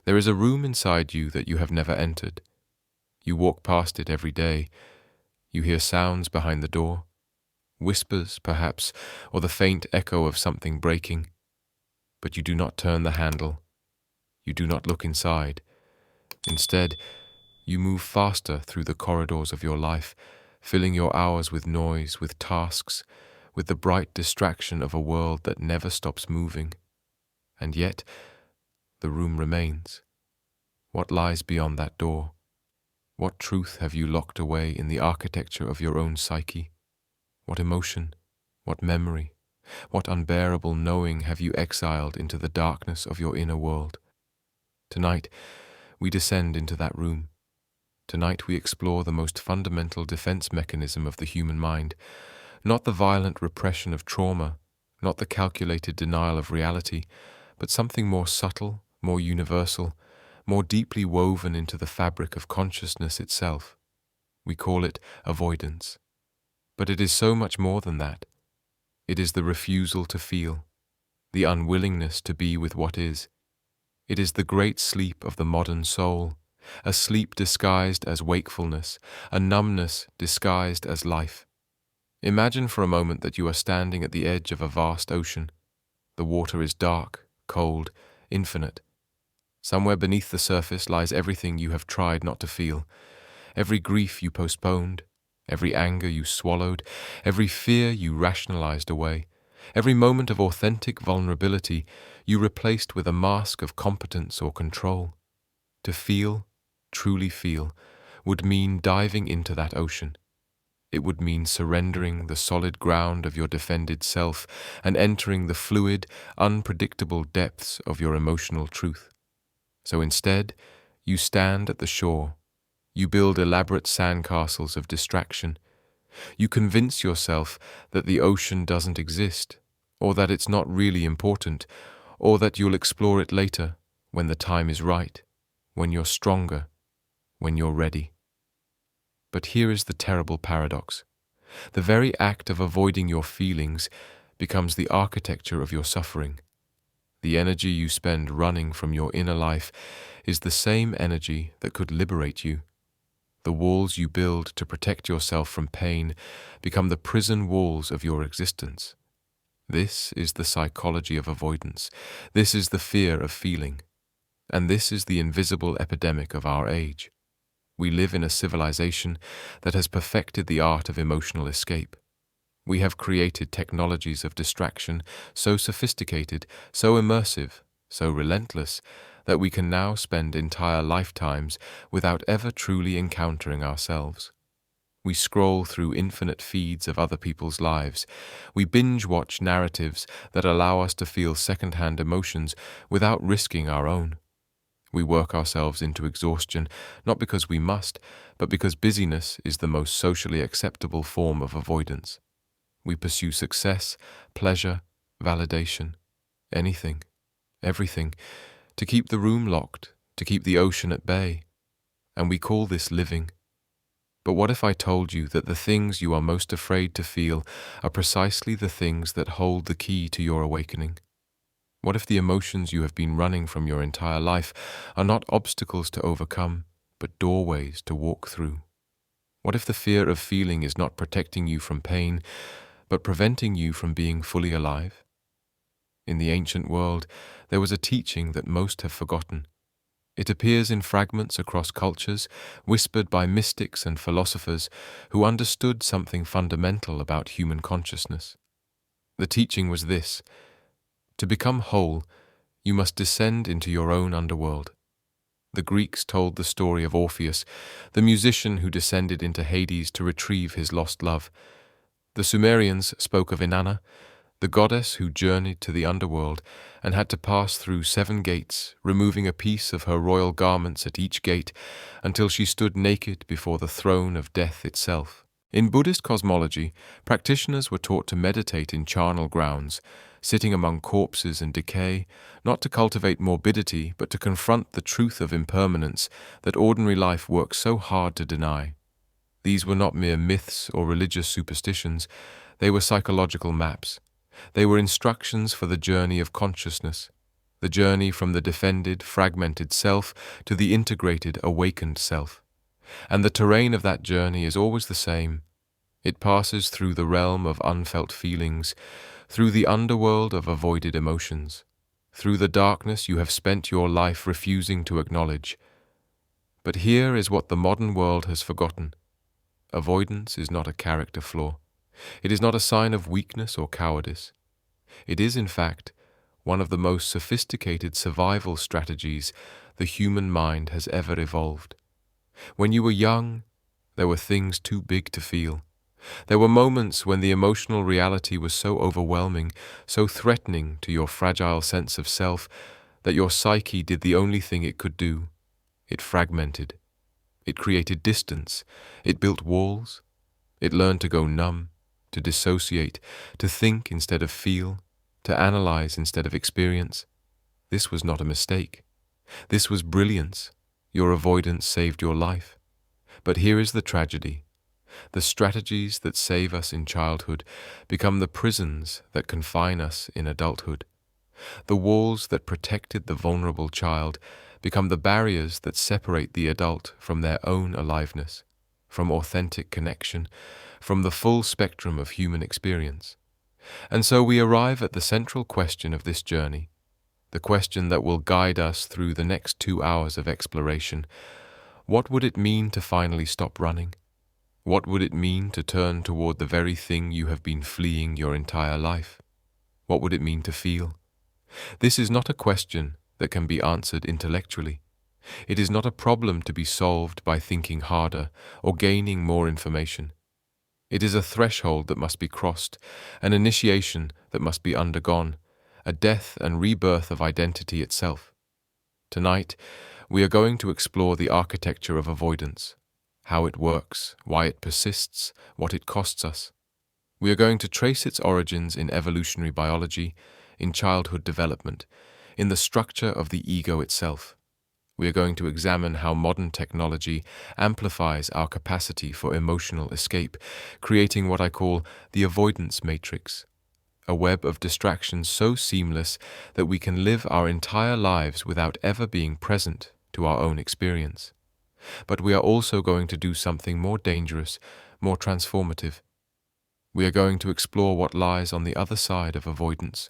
There is a room inside you that you have never entered. You walk past it every day. You hear sounds behind the door, whispers, perhaps, or the faint echo of something breaking. But you do not turn the handle. You do not look inside. Instead, you move faster through the corridors of your life, filling your hours with noise, with tasks, with the bright distraction of a world that never stops moving. And yet, the room remains. What lies beyond that door? What truth have you locked away in the architecture of your own psyche? What emotion? What memory? What unbearable knowing have you exiled into the darkness of your inner world? Tonight, we descend into that room. Tonight we explore the most fundamental defense mechanism of the human mind, not the violent repression of trauma, not the calculated denial of reality, but something more subtle, more universal, more deeply woven into the fabric of consciousness itself. We call it avoidance. But it is so much more than that. It is the refusal to feel, the unwillingness to be with what is. It is the great sleep of the modern soul, a sleep disguised as wakefulness, a numbness disguised as life. Imagine for a moment that you are standing at the edge of a vast ocean. The water is dark, cold, infinite. Somewhere beneath the surface lies everything you have tried not to feel, every grief you postponed, every anger you swallowed, every fear you rationalized away, every moment of authentic vulnerability you replaced with a mask of competence or control. To feel, truly feel, would mean diving into that ocean. It would mean surrendering the solid ground of your defended self and entering the fluid, unpredictable depths of your emotional truth. So instead, you stand at the shore. You build elaborate sandcastles of distraction. You convince yourself that the ocean doesn't exist, or that it's not really important, or that you'll explore it later, when the time is right, when you're stronger, when you're ready. But here is the terrible paradox. The very act of avoiding your feelings becomes the architecture of your suffering. The energy you spend running from your inner life is the same energy that could liberate you. The walls you build to protect yourself from pain become the prison walls of your existence. This is the psychology of avoidance. This is the fear of feeling. And this is the invisible epidemic of our age. We live in a civilization that has perfected the art of emotional escape. We have created technologies of distraction so sophisticated, so immersive, so relentless, that we can now spend entire lifetimes without ever truly encountering ourselves. We scroll through infinite feeds of other people's lives. We binge-watch narratives that allow us to feel second-hand emotions without risking our own. We work ourselves into exhaustion, not because we must, but because busyness is the most socially acceptable form of avoidance. We pursue success, pleasure, validation, anything, everything, to keep the room locked, to keep the ocean at bay. And we call this living. But what if I told you that the things you are most afraid to feel are precisely the things that hold the key to your awakening? What if the emotions you have been running from your entire life are not obstacles to overcome, but doorways to walk through? What if the fear of feeling is not protecting you from pain, but preventing you from being fully alive? In the ancient world, there was a teaching that most have forgotten. It appears in fragments across cultures, whispered by mystics and philosophers who understood something fundamental about human consciousness. The teaching was this: to become whole, you must descend into your own underworld. The Greeks told the story of Orpheus, the musician who descended into Hades to retrieve his lost love. The Sumerians spoke of Inanna, the goddess who journeyed to the underworld and had to pass through 7 gates, removing a piece of her royal garments at each gate until she stood naked before the throne of death itself. In Buddhist cosmology, practitioners were taught to meditate in charnel grounds, sitting among corpses and decay, not to cultivate morbidity, but to confront the truth of impermanence that ordinary life works so hard to deny. These were not mere myths or religious superstitions, they were psychological maps. They were instructions for the journey of consciousness, the journey from the defended, fragmented self to the integrated, awakened self. And the terrain of that journey is always the same. It passes through the realm of unfelt feelings, through the underworld of avoided emotions, through the darkness you have spent your life refusing to acknowledge. But here is what the modern world has forgotten. Avoidance is not a character flaw. It is not a sign of weakness or cowardice. It is, in fact, one of the most sophisticated survival strategies the human mind has ever evolved. When you were young, there were things too big to feel. There were moments when the emotional reality was so overwhelming, so threatening to your fragile sense of self, that your psyche did the only thing it could do. It fragmented. It created distance. It built walls. It learned to go numb, to dissociate, to think instead of feel, to analyze instead of experience. This was not a mistake. This was brilliance. Your avoidance saved your life. But here is the tragedy. The strategies that save us in childhood become the prisons that confine us in adulthood. The walls that protected the vulnerable child become the barriers that separate the adult from their own aliveness, from authentic connection, from the full spectrum of human experience. And so we arrive at the central question of this journey, the question that will guide us through the next 2 hours of exploration. What would it mean to finally stop running? What would it mean to turn toward the very thing you have been fleeing your entire life? What would it mean to feel? This is not a question that can be answered intellectually. It is not a problem to be solved by thinking harder or gaining more information. It is a threshold that must be crossed, an initiation that must be undergone, a death and rebirth of identity itself. Tonight, we are going to explore the architecture of avoidance, how it works, why it persists, what it costs us. We are going to trace its origins in evolutionary biology, in childhood development, in the structure of the ego itself. We are going to examine how modern technology amplifies our capacity for emotional escape, creating what I call the avoidance matrix, a web of distractions so seamless that we can live our entire lives without ever being present to our own experience. But we are also going to do something more dangerous, more transformative. We are going to explore what lies on the other side of avoidance.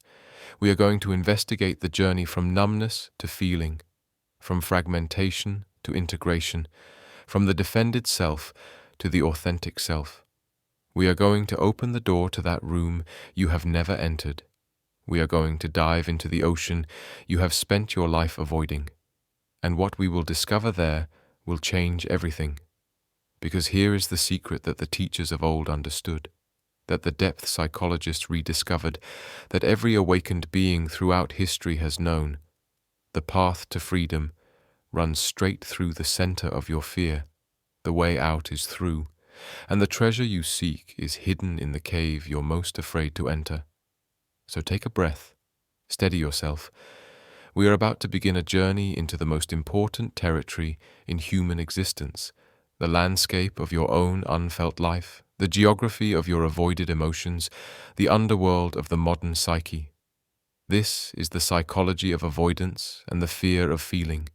We are going to investigate the journey from numbness to feeling, from fragmentation to integration, from the defended self to the authentic self. We are going to open the door to that room you have never entered. We are going to dive into the ocean you have spent your life avoiding. And what we will discover there will change everything. Because here is the secret that the teachers of old understood, that the depth psychologists rediscovered, that every awakened being throughout history has known. The path to freedom runs straight through the center of your fear. The way out is through, and the treasure you seek is hidden in the cave you're most afraid to enter. So take a breath, steady yourself. We are about to begin a journey into the most important territory in human existence, the landscape of your own unfelt life, the geography of your avoided emotions, the underworld of the modern psyche. This is the psychology of avoidance and the fear of feeling.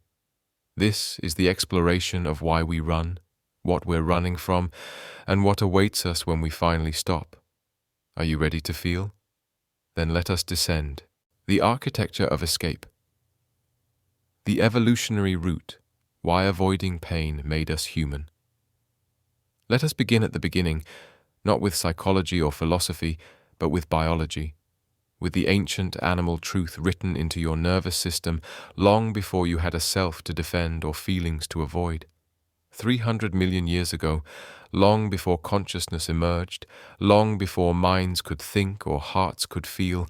This is the exploration of why we run, what we're running from, and what awaits us when we finally stop. Are you ready to feel? Then let us descend. The architecture of escape. The evolutionary route, why avoiding pain made us human. Let us begin at the beginning, not with psychology or philosophy, but with biology, with the ancient animal truth written into your nervous system long before you had a self to defend or feelings to avoid. 300 million years ago, long before consciousness emerged, long before minds could think or hearts could feel,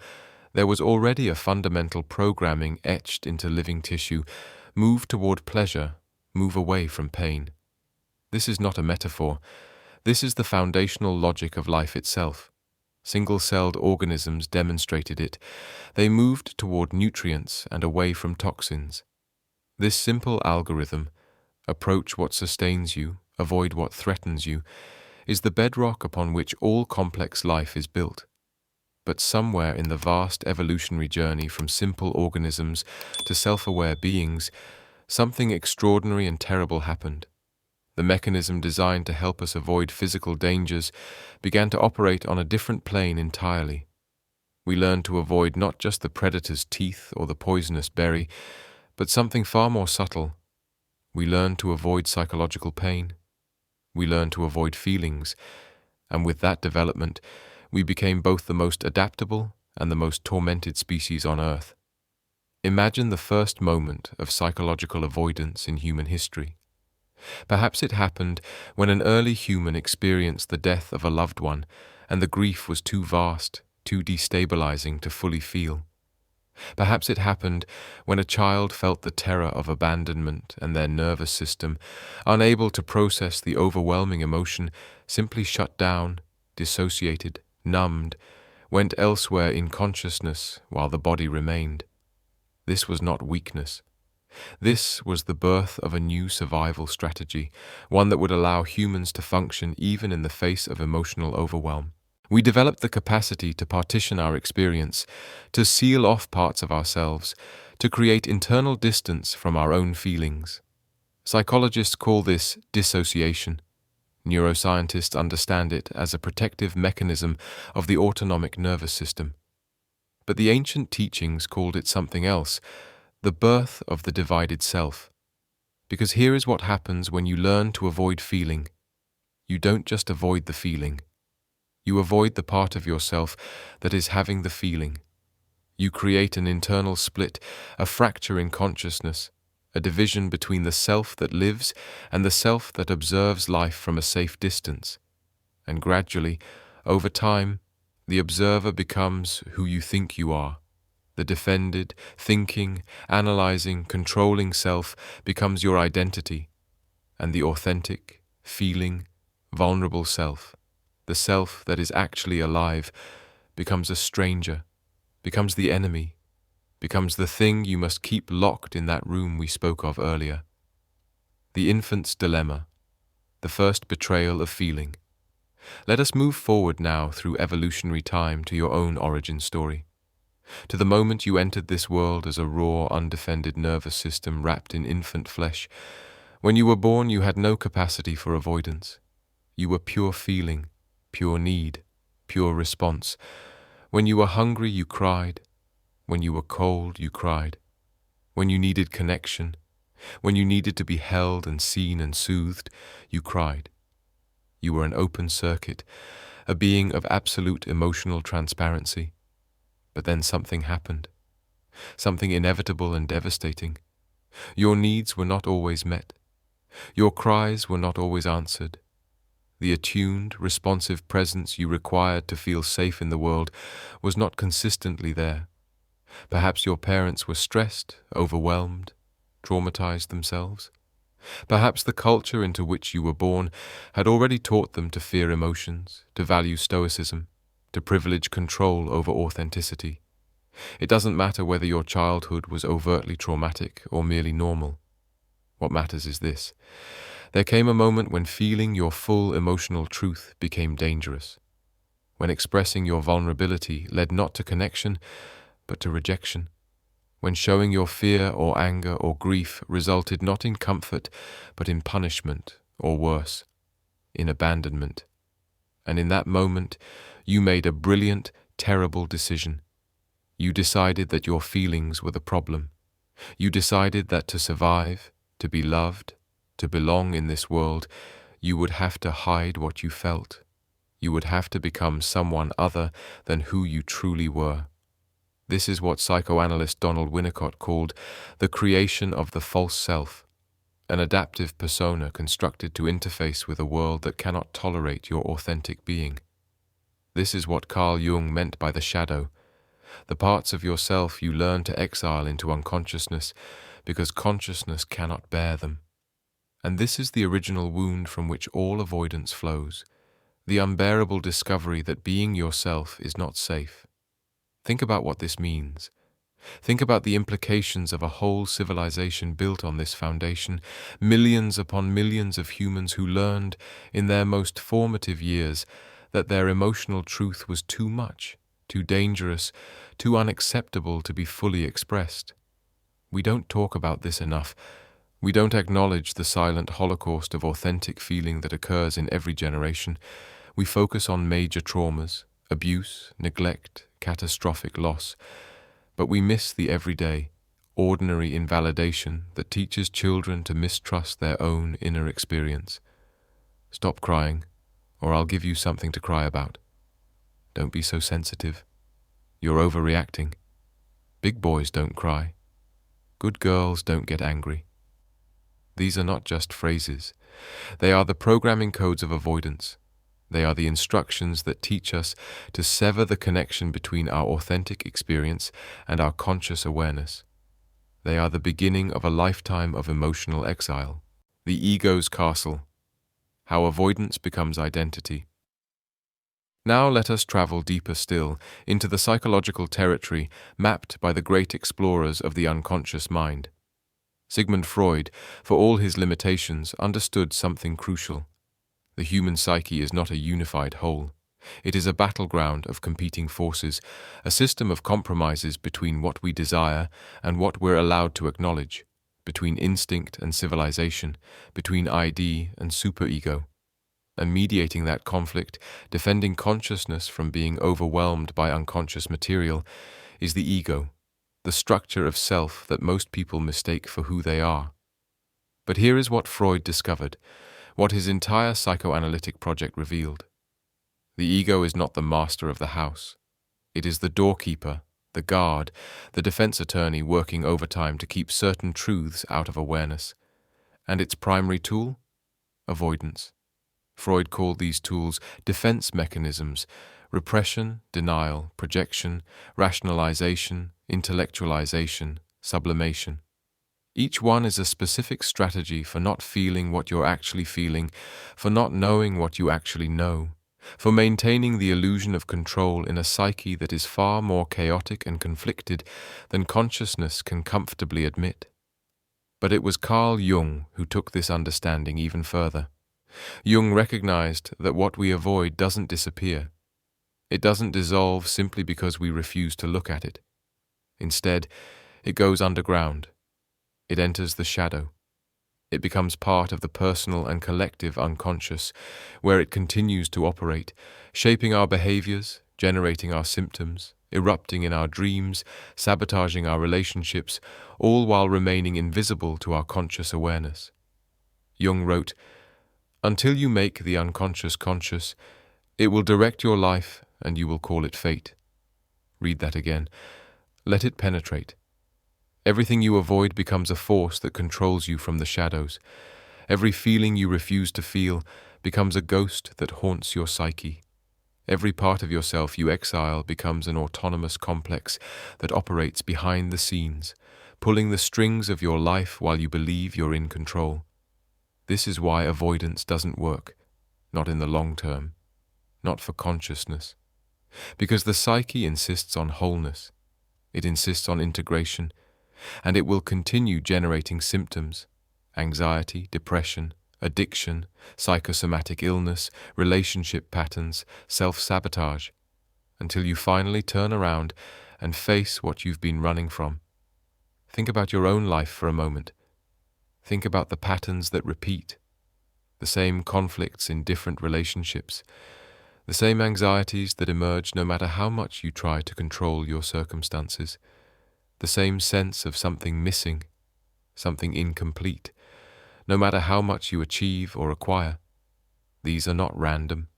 there was already a fundamental programming etched into living tissue: move toward pleasure, move away from pain. This is not a metaphor. This is the foundational logic of life itself. Single-celled organisms demonstrated it. They moved toward nutrients and away from toxins. This simple algorithm, approach what sustains you, avoid what threatens you, is the bedrock upon which all complex life is built. but somewhere in the vast evolutionary journey from simple organisms to self-aware beings, something extraordinary and terrible happened. The mechanism designed to help us avoid physical dangers began to operate on a different plane entirely. We learned to avoid not just the predator's teeth or the poisonous berry, but something far more subtle. We learned to avoid psychological pain. We learned to avoid feelings, and with that development, we became both the most adaptable and the most tormented species on Earth. Imagine the first moment of psychological avoidance in human history. Perhaps it happened when an early human experienced the death of a loved one, and the grief was too vast, too destabilizing to fully feel. Perhaps it happened when a child felt the terror of abandonment and their nervous system, unable to process the overwhelming emotion, simply shut down, dissociated, numbed, went elsewhere in consciousness while the body remained. This was not weakness. This was the birth of a new survival strategy, one that would allow humans to function even in the face of emotional overwhelm. We developed the capacity to partition our experience, to seal off parts of ourselves, to create internal distance from our own feelings. Psychologists call this dissociation. Neuroscientists understand it as a protective mechanism of the autonomic nervous system. But the ancient teachings called it something else, the birth of the divided self. Because here is what happens when you learn to avoid feeling. You don't just avoid the feeling. You avoid the part of yourself that is having the feeling. You create an internal split, a fracture in consciousness, a division between the self that lives and the self that observes life from a safe distance. And gradually, over time, the observer becomes who you think you are. The defended, thinking, analyzing, controlling self becomes your identity, and the authentic, feeling, vulnerable self, the self that is actually alive, becomes a stranger, becomes the enemy, becomes the thing you must keep locked in that room we spoke of earlier. The infant's dilemma, the first betrayal of feeling. Let us move forward now through evolutionary time to your own origin story, to the moment you entered this world as a raw, undefended nervous system wrapped in infant flesh. When you were born, you had no capacity for avoidance. You were pure feeling, pure need, pure response. When you were hungry, you cried. When you were cold, you cried. When you needed connection, when you needed to be held and seen and soothed, you cried. You were an open circuit, a being of absolute emotional transparency. But then something happened, something inevitable and devastating. Your needs were not always met. Your cries were not always answered. The attuned, responsive presence you required to feel safe in the world was not consistently there. Perhaps your parents were stressed, overwhelmed, traumatized themselves. Perhaps the culture into which you were born had already taught them to fear emotions, to value stoicism, to privilege control over authenticity. It doesn't matter whether your childhood was overtly traumatic or merely normal. What matters is this. There came a moment when feeling your full emotional truth became dangerous, when expressing your vulnerability led not to connection, but to rejection, when showing your fear or anger or grief resulted not in comfort, but in punishment, or worse, in abandonment. And in that moment, you made a brilliant, terrible decision. You decided that your feelings were the problem. You decided that to survive, to be loved, to belong in this world, you would have to hide what you felt. You would have to become someone other than who you truly were. This is what psychoanalyst Donald Winnicott called the creation of the false self, an adaptive persona constructed to interface with a world that cannot tolerate your authentic being. This is what Carl Jung meant by the shadow, the parts of yourself you learn to exile into unconsciousness because consciousness cannot bear them. And this is the original wound from which all avoidance flows, the unbearable discovery that being yourself is not safe. Think about what this means. Think about the implications of a whole civilization built on this foundation, millions upon millions of humans who learned, in their most formative years, that their emotional truth was too much, too dangerous, too unacceptable to be fully expressed. We don't talk about this enough. We don't acknowledge the silent holocaust of authentic feeling that occurs in every generation. We focus on major traumas, abuse, neglect, catastrophic loss, but we miss the everyday, ordinary invalidation that teaches children to mistrust their own inner experience. Stop crying, or I'll give you something to cry about. Don't be so sensitive. You're overreacting. Big boys don't cry. Good girls don't get angry. These are not just phrases. They are the programming codes of avoidance. They are the instructions that teach us to sever the connection between our authentic experience and our conscious awareness. They are the beginning of a lifetime of emotional exile. The ego's castle. How avoidance becomes identity. Now let us travel deeper still into the psychological territory mapped by the great explorers of the unconscious mind. Sigmund Freud, for all his limitations, understood something crucial. The human psyche is not a unified whole. It is a battleground of competing forces, a system of compromises between what we desire and what we're allowed to acknowledge, between instinct and civilization, between ID and superego. And mediating that conflict, defending consciousness from being overwhelmed by unconscious material, is the ego, the structure of self that most people mistake for who they are. But here is what Freud discovered, what his entire psychoanalytic project revealed. The ego is not the master of the house. It is the doorkeeper, the guard, the defense attorney working overtime to keep certain truths out of awareness. And its primary tool? Avoidance. Freud called these tools defense mechanisms: repression, denial, projection, rationalization, intellectualization, sublimation. Each one is a specific strategy for not feeling what you're actually feeling, for not knowing what you actually know, for maintaining the illusion of control in a psyche that is far more chaotic and conflicted than consciousness can comfortably admit. But it was Carl Jung who took this understanding even further. Jung recognized that what we avoid doesn't disappear. It doesn't dissolve simply because we refuse to look at it. Instead, it goes underground. It enters the shadow. It becomes part of the personal and collective unconscious, where it continues to operate, shaping our behaviors, generating our symptoms, erupting in our dreams, sabotaging our relationships, all while remaining invisible to our conscious awareness. Jung wrote, "Until you make the unconscious conscious, it will direct your life and you will call it fate." Read that again. Let it penetrate. Everything you avoid becomes a force that controls you from the shadows. Every feeling you refuse to feel becomes a ghost that haunts your psyche. Every part of yourself you exile becomes an autonomous complex that operates behind the scenes, pulling the strings of your life while you believe you're in control. This is why avoidance doesn't work, not in the long term, not for consciousness. Because the psyche insists on wholeness, it insists on integration, and it will continue generating symptoms: anxiety, depression, addiction, psychosomatic illness, relationship patterns, self-sabotage, until you finally turn around and face what you've been running from. Think about your own life for a moment. Think about the patterns that repeat, the same conflicts in different relationships, the same anxieties that emerge no matter how much you try to control your circumstances, the same sense of something missing, something incomplete, no matter how much you achieve or acquire. These are not random.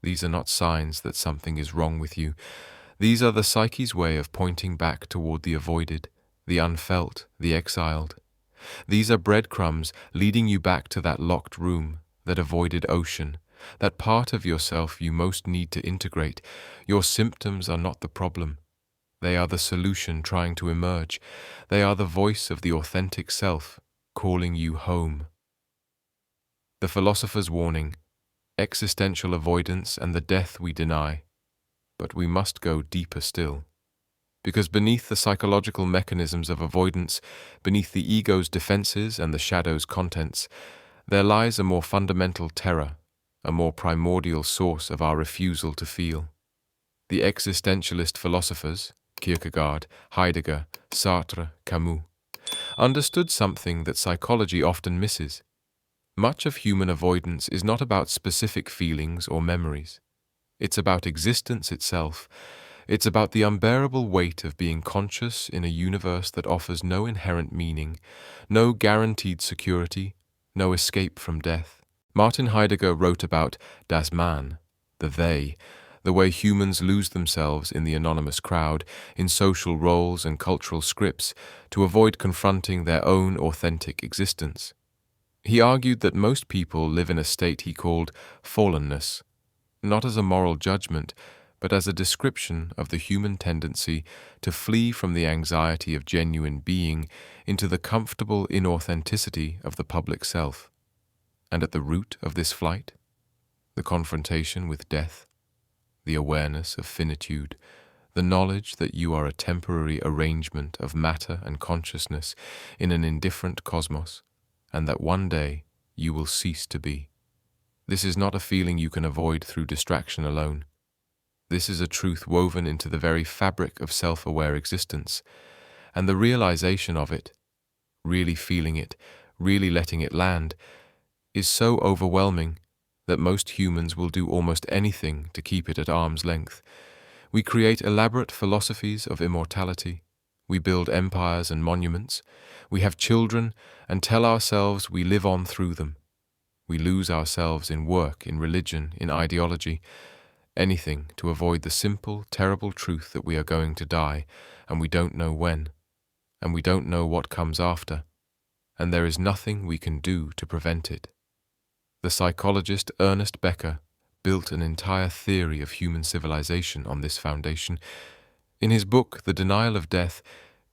These are not signs that something is wrong with you. These are the psyche's way of pointing back toward the avoided, the unfelt, the exiled. These are breadcrumbs leading you back to that locked room, that avoided ocean, that part of yourself you most need to integrate. Your symptoms are not the problem. They are the solution trying to emerge. They are the voice of the authentic self, calling you home. The philosopher's warning: existential avoidance and the death we deny. But we must go deeper still. Because beneath the psychological mechanisms of avoidance, beneath the ego's defenses and the shadow's contents, there lies a more fundamental terror, a more primordial source of our refusal to feel. The existentialist philosophers, Kierkegaard, Heidegger, Sartre, Camus, understood something that psychology often misses. Much of human avoidance is not about specific feelings or memories. It's about existence itself. It's about the unbearable weight of being conscious in a universe that offers no inherent meaning, no guaranteed security, no escape from death. Martin Heidegger wrote about das Man, the they, the way humans lose themselves in the anonymous crowd, in social roles and cultural scripts, to avoid confronting their own authentic existence. He argued that most people live in a state he called fallenness, not as a moral judgment, but as a description of the human tendency to flee from the anxiety of genuine being into the comfortable inauthenticity of the public self. And at the root of this flight, the confrontation with death, the awareness of finitude, the knowledge that you are a temporary arrangement of matter and consciousness in an indifferent cosmos, and that one day you will cease to be. This is not a feeling you can avoid through distraction alone. This is a truth woven into the very fabric of self-aware existence, and the realization of it, really feeling it, really letting it land, is so overwhelming that most humans will do almost anything to keep it at arm's length. We create elaborate philosophies of immortality. We build empires and monuments. We have children and tell ourselves we live on through them. We lose ourselves in work, in religion, in ideology, anything to avoid the simple, terrible truth that we are going to die, and we don't know when, and we don't know what comes after, and there is nothing we can do to prevent it. The psychologist Ernest Becker built an entire theory of human civilization on this foundation. In his book, The Denial of Death,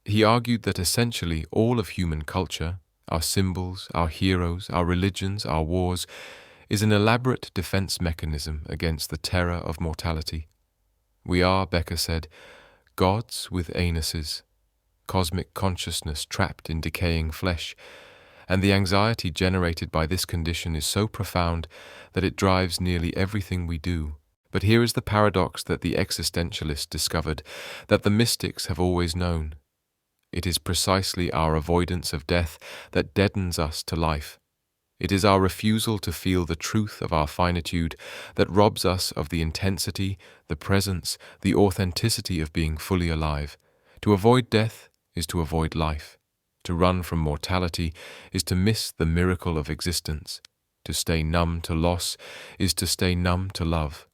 he argued that essentially all of human culture, our symbols, our heroes, our religions, our wars, is an elaborate defense mechanism against the terror of mortality. We are, Becker said, gods with anuses, cosmic consciousness trapped in decaying flesh, and the anxiety generated by this condition is so profound that it drives nearly everything we do. But here is the paradox that the existentialists discovered, that the mystics have always known. It is precisely our avoidance of death that deadens us to life. It is our refusal to feel the truth of our finitude that robs us of the intensity, the presence, the authenticity of being fully alive. To avoid death is to avoid life. To run from mortality is to miss the miracle of existence. To stay numb to loss is to stay numb to love.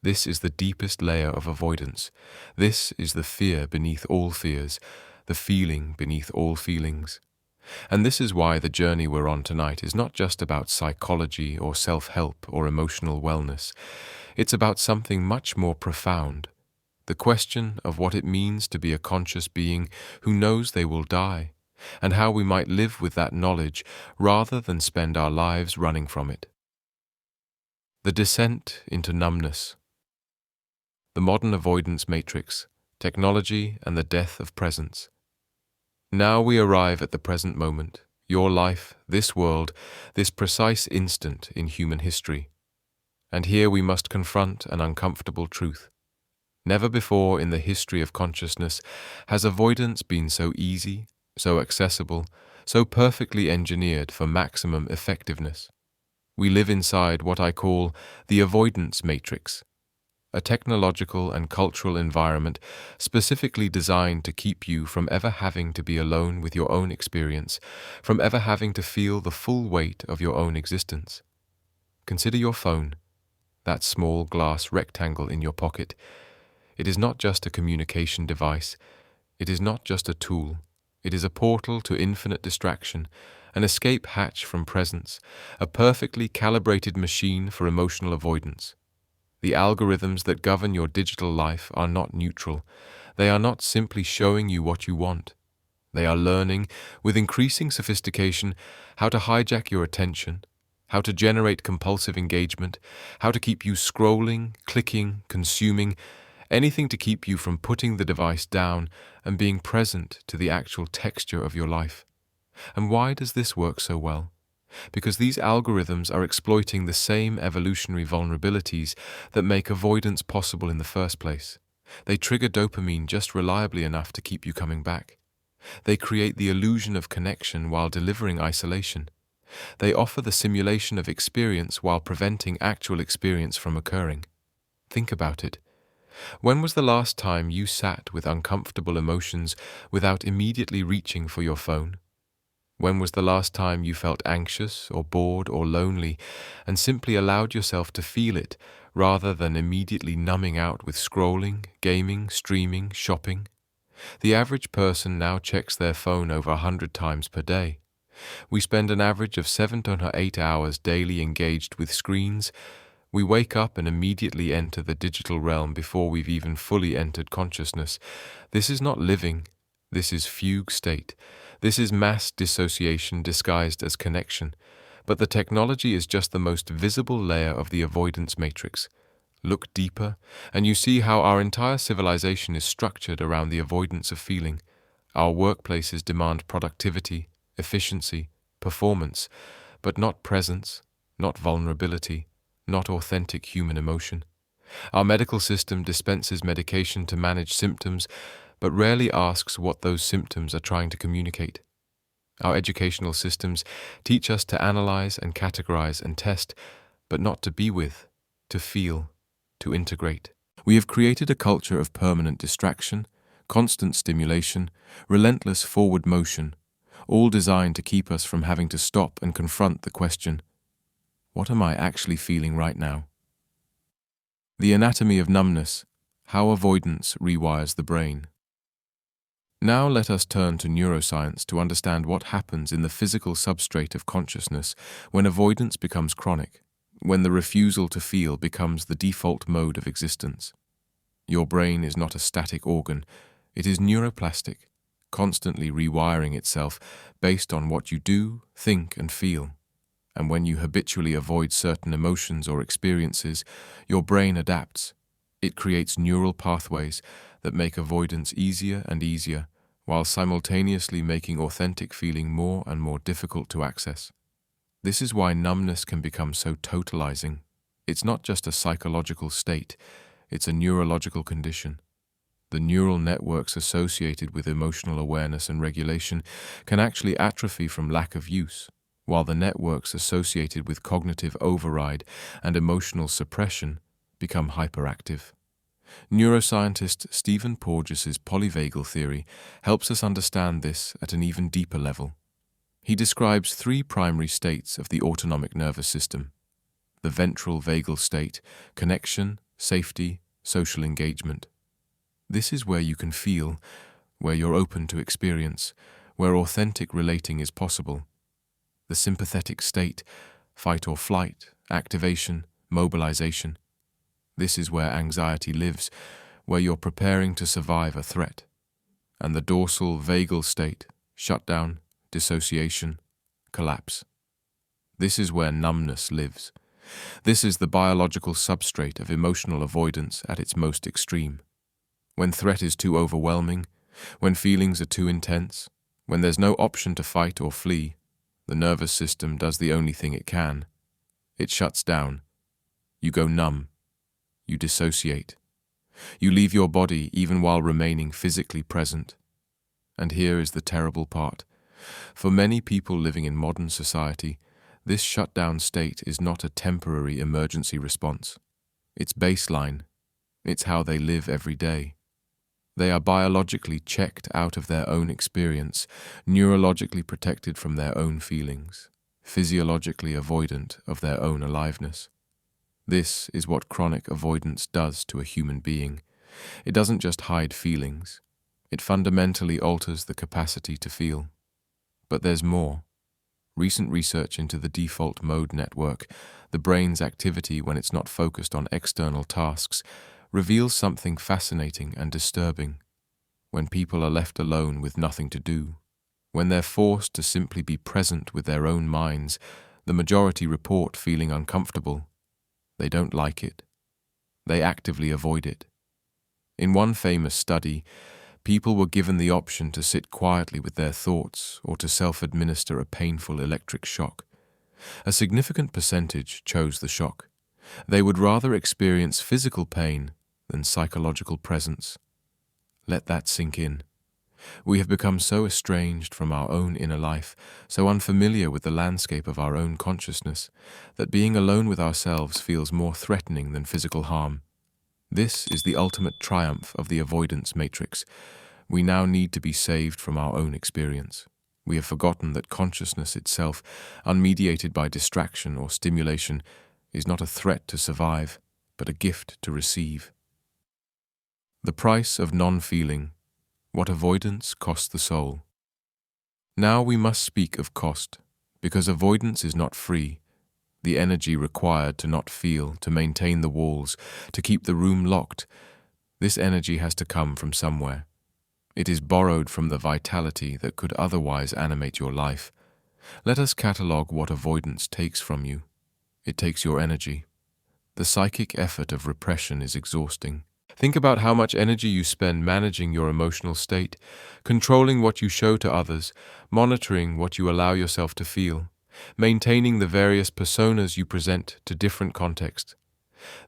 This is the deepest layer of avoidance. This is the fear beneath all fears, the feeling beneath all feelings. And this is why the journey we're on tonight is not just about psychology or self-help or emotional wellness. It's about something much more profound. The question of what it means to be a conscious being who knows they will die, and how we might live with that knowledge rather than spend our lives running from it. The descent into numbness. The modern avoidance matrix, technology and the death of presence. Now we arrive at the present moment, your life, this world, this precise instant in human history. And here we must confront an uncomfortable truth. Never before in the history of consciousness has avoidance been so easy, so accessible, so perfectly engineered for maximum effectiveness. We live inside what I call the avoidance matrix, a technological and cultural environment specifically designed to keep you from ever having to be alone with your own experience, from ever having to feel the full weight of your own existence. Consider your phone, that small glass rectangle in your pocket. It is not just a communication device. It is not just a tool. It is a portal to infinite distraction, an escape hatch from presence, a perfectly calibrated machine for emotional avoidance. The algorithms that govern your digital life are not neutral. They are not simply showing you what you want. They are learning, with increasing sophistication, how to hijack your attention, how to generate compulsive engagement, how to keep you scrolling, clicking, consuming, anything to keep you from putting the device down and being present to the actual texture of your life. And why does this work so well? Because these algorithms are exploiting the same evolutionary vulnerabilities that make avoidance possible in the first place. They trigger dopamine just reliably enough to keep you coming back. They create the illusion of connection while delivering isolation. They offer the simulation of experience while preventing actual experience from occurring. Think about it. When was the last time you sat with uncomfortable emotions without immediately reaching for your phone? When was the last time you felt anxious or bored or lonely and simply allowed yourself to feel it rather than immediately numbing out with scrolling, gaming, streaming, shopping? The average person now checks their phone over 100 times per day. We spend an average of 7 to 8 hours daily engaged with screens. We wake up and immediately enter the digital realm before we've even fully entered consciousness. This is not living. This is fugue state. This is mass dissociation disguised as connection. But the technology is just the most visible layer of the avoidance matrix. Look deeper, and you see how our entire civilization is structured around the avoidance of feeling. Our workplaces demand productivity, efficiency, performance, but not presence, not vulnerability, not authentic human emotion. Our medical system dispenses medication to manage symptoms, but rarely asks what those symptoms are trying to communicate. Our educational systems teach us to analyze and categorize and test, but not to be with, to feel, to integrate. We have created a culture of permanent distraction, constant stimulation, relentless forward motion, all designed to keep us from having to stop and confront the question, what am I actually feeling right now? The anatomy of numbness, how avoidance rewires the brain. Now let us turn to neuroscience to understand what happens in the physical substrate of consciousness when avoidance becomes chronic, when the refusal to feel becomes the default mode of existence. Your brain is not a static organ, it is neuroplastic, constantly rewiring itself based on what you do, think, and feel. And when you habitually avoid certain emotions or experiences, your brain adapts. It creates neural pathways that make avoidance easier and easier, while simultaneously making authentic feeling more and more difficult to access. This is why numbness can become so totalizing. It's not just a psychological state, it's a neurological condition. The neural networks associated with emotional awareness and regulation can actually atrophy from lack of use, while the networks associated with cognitive override and emotional suppression become hyperactive. Neuroscientist Stephen Porges's polyvagal theory helps us understand this at an even deeper level. He describes 3 primary states of the autonomic nervous system: the ventral vagal state, connection, safety, social engagement. This is where you can feel, where you're open to experience, where authentic relating is possible. The sympathetic state, fight or flight, activation, mobilization. This is where anxiety lives, where you're preparing to survive a threat. And the dorsal vagal state, shutdown, dissociation, collapse. This is where numbness lives. This is the biological substrate of emotional avoidance at its most extreme. When threat is too overwhelming, when feelings are too intense, when there's no option to fight or flee, the nervous system does the only thing it can. It shuts down. You go numb. You dissociate. You leave your body even while remaining physically present. And here is the terrible part. For many people living in modern society, this shutdown state is not a temporary emergency response. It's baseline. It's how they live every day. They are biologically checked out of their own experience, neurologically protected from their own feelings, physiologically avoidant of their own aliveness. This is what chronic avoidance does to a human being. It doesn't just hide feelings. It fundamentally alters the capacity to feel. But there's more. Recent research into the default mode network, the brain's activity when it's not focused on external tasks, reveals something fascinating and disturbing. When people are left alone with nothing to do, when they're forced to simply be present with their own minds, the majority report feeling uncomfortable. They don't like it. They actively avoid it. In one famous study, people were given the option to sit quietly with their thoughts or to self-administer a painful electric shock. A significant percentage chose the shock. They would rather experience physical pain than psychological presence. Let that sink in. We have become so estranged from our own inner life, so unfamiliar with the landscape of our own consciousness, that being alone with ourselves feels more threatening than physical harm. This is the ultimate triumph of the avoidance matrix. We now need to be saved from our own experience. We have forgotten that consciousness itself, unmediated by distraction or stimulation, is not a threat to survive, but a gift to receive. The price of non-feeling, what avoidance costs the soul. Now we must speak of cost, because avoidance is not free. The energy required to not feel, to maintain the walls, to keep the room locked, this energy has to come from somewhere. It is borrowed from the vitality that could otherwise animate your life. Let us catalogue what avoidance takes from you. It takes your energy. The psychic effort of repression is exhausting. Think about how much energy you spend managing your emotional state, controlling what you show to others, monitoring what you allow yourself to feel, maintaining the various personas you present to different contexts.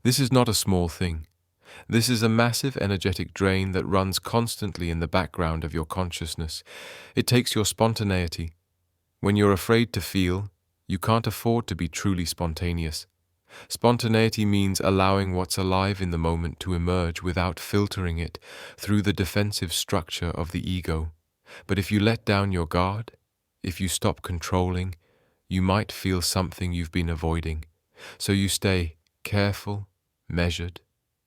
This is not a small thing. This is a massive energetic drain that runs constantly in the background of your consciousness. It takes your spontaneity. When you're afraid to feel, you can't afford to be truly spontaneous. Spontaneity means allowing what's alive in the moment to emerge without filtering it through the defensive structure of the ego. But if you let down your guard, if you stop controlling, you might feel something you've been avoiding. So you stay careful, measured,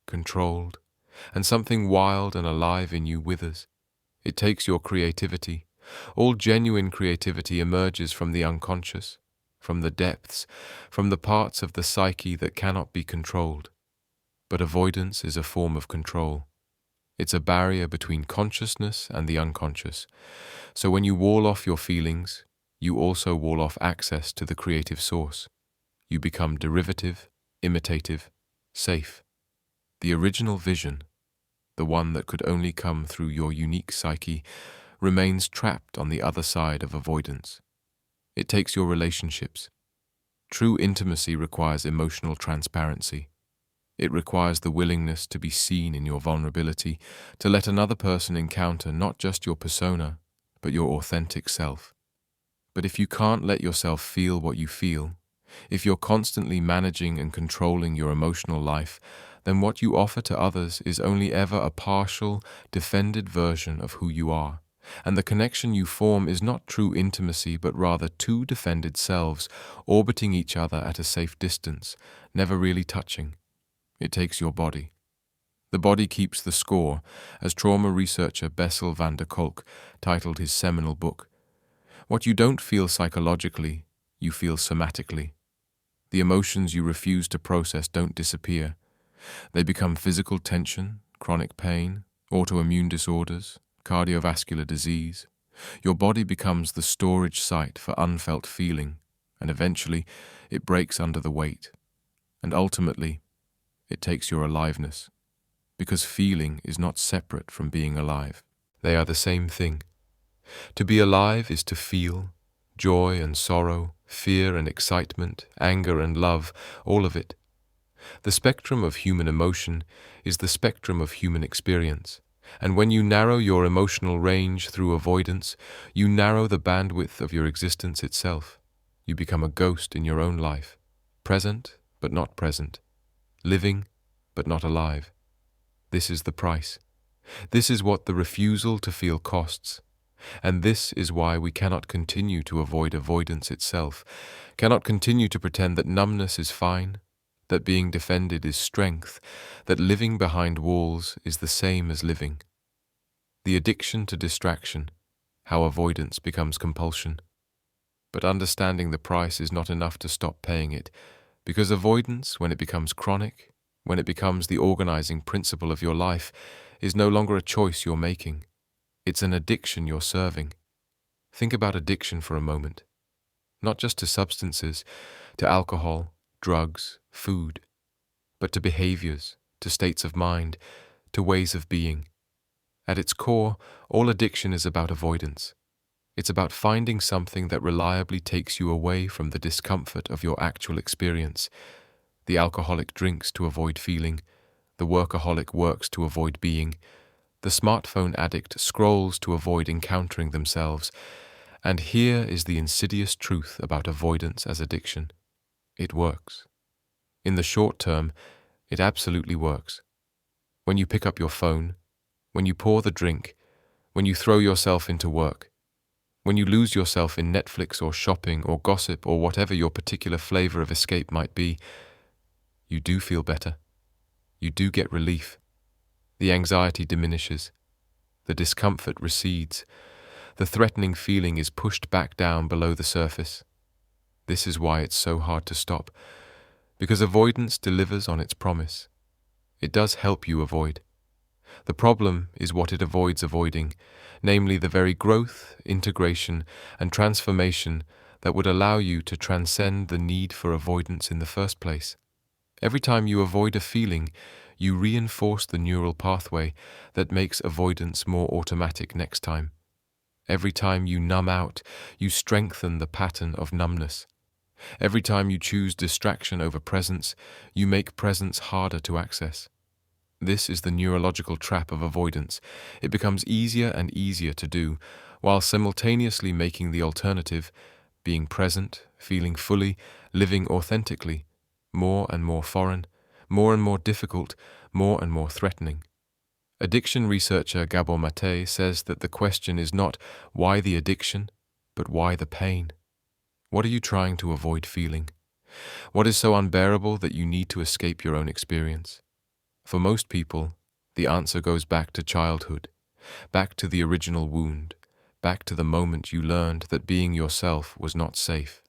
controlled, and something wild and alive in you withers. It takes your creativity. All genuine creativity emerges from the unconscious, from the depths, from the parts of the psyche that cannot be controlled. But avoidance is a form of control. It's a barrier between consciousness and the unconscious. So when you wall off your feelings, you also wall off access to the creative source. You become derivative, imitative, safe. The original vision, the one that could only come through your unique psyche, remains trapped on the other side of avoidance. It takes your relationships. True intimacy requires emotional transparency. It requires the willingness to be seen in your vulnerability, to let another person encounter not just your persona, but your authentic self. But if you can't let yourself feel what you feel, if you're constantly managing and controlling your emotional life, then what you offer to others is only ever a partial, defended version of who you are. And the connection you form is not true intimacy, but rather two defended selves orbiting each other at a safe distance, never really touching. It takes your body. The body keeps the score, as trauma researcher Bessel van der Kolk titled his seminal book. What you don't feel psychologically, you feel somatically. The emotions you refuse to process don't disappear. They become physical tension, chronic pain, autoimmune disorders, cardiovascular disease. Your body becomes the storage site for unfelt feeling, and eventually it breaks under the weight. And ultimately, it takes your aliveness, because feeling is not separate from being alive. They are the same thing. To be alive is to feel joy and sorrow, fear and excitement, anger and love, all of it. The spectrum of human emotion is the spectrum of human experience. And when you narrow your emotional range through avoidance, you narrow the bandwidth of your existence itself. You become a ghost in your own life, present but not present, living but not alive. This is the price. This is what the refusal to feel costs. And this is why we cannot continue to avoid avoidance itself, cannot continue to pretend that numbness is fine, that being defended is strength, that living behind walls is the same as living. The addiction to distraction, how avoidance becomes compulsion. But understanding the price is not enough to stop paying it, because avoidance, when it becomes chronic, when it becomes the organizing principle of your life, is no longer a choice you're making. It's an addiction you're serving. Think about addiction for a moment. Not just to substances, to alcohol, drugs, food, but to behaviors, to states of mind, to ways of being. At its core, all addiction is about avoidance. It's about finding something that reliably takes you away from the discomfort of your actual experience. The alcoholic drinks to avoid feeling. The workaholic works to avoid being. The smartphone addict scrolls to avoid encountering themselves. And here is the insidious truth about avoidance as addiction. It works. In the short term, it absolutely works. When you pick up your phone, when you pour the drink, when you throw yourself into work, when you lose yourself in Netflix or shopping or gossip or whatever your particular flavor of escape might be, you do feel better. You do get relief. The anxiety diminishes. The discomfort recedes. The threatening feeling is pushed back down below the surface. This is why it's so hard to stop, because avoidance delivers on its promise. It does help you avoid. The problem is what it avoids avoiding, namely the very growth, integration, and transformation that would allow you to transcend the need for avoidance in the first place. Every time you avoid a feeling, you reinforce the neural pathway that makes avoidance more automatic next time. Every time you numb out, you strengthen the pattern of numbness. Every time you choose distraction over presence, you make presence harder to access. This is the neurological trap of avoidance. It becomes easier and easier to do, while simultaneously making the alternative, being present, feeling fully, living authentically, more and more foreign, more and more difficult, more and more threatening. Addiction researcher Gabor Mate says that the question is not why the addiction, but why the pain. What are you trying to avoid feeling? What is so unbearable that you need to escape your own experience? For most people, the answer goes back to childhood, back to the original wound, back to the moment you learned that being yourself was not safe.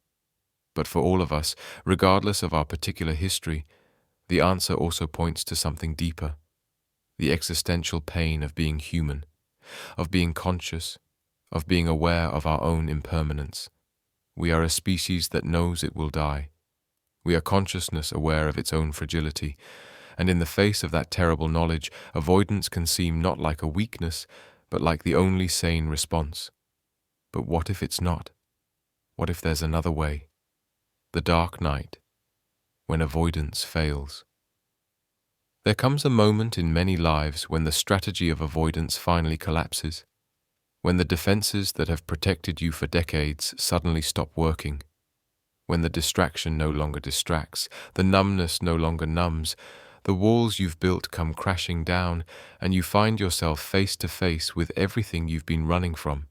But for all of us, regardless of our particular history, the answer also points to something deeper, the existential pain of being human, of being conscious, of being aware of our own impermanence. We are a species that knows it will die. We are consciousness aware of its own fragility, and in the face of that terrible knowledge, avoidance can seem not like a weakness, but like the only sane response. But what if it's not? What if there's another way? The dark night, when avoidance fails. There comes a moment in many lives when the strategy of avoidance finally collapses, when the defenses that have protected you for decades suddenly stop working, when the distraction no longer distracts, the numbness no longer numbs, the walls you've built come crashing down, and you find yourself face to face with everything you've been running from.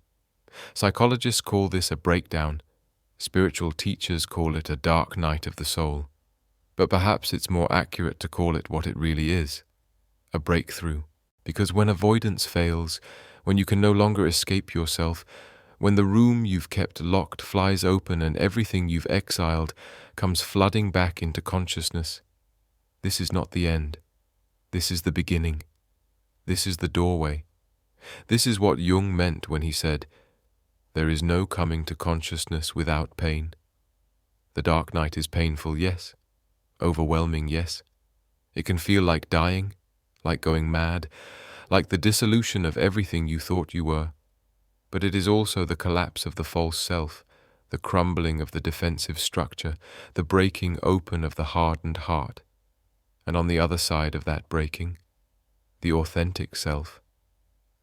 Psychologists call this a breakdown. Spiritual teachers call it a dark night of the soul. But perhaps it's more accurate to call it what it really is, a breakthrough. Because when avoidance fails, when you can no longer escape yourself, when the room you've kept locked flies open and everything you've exiled comes flooding back into consciousness, this is not the end. This is the beginning. This is the doorway. This is what Jung meant when he said, "There is no coming to consciousness without pain." The dark night is painful, yes. Overwhelming, yes. It can feel like dying, like going mad, like the dissolution of everything you thought you were. But it is also the collapse of the false self, the crumbling of the defensive structure, the breaking open of the hardened heart. And on the other side of that breaking, the authentic self,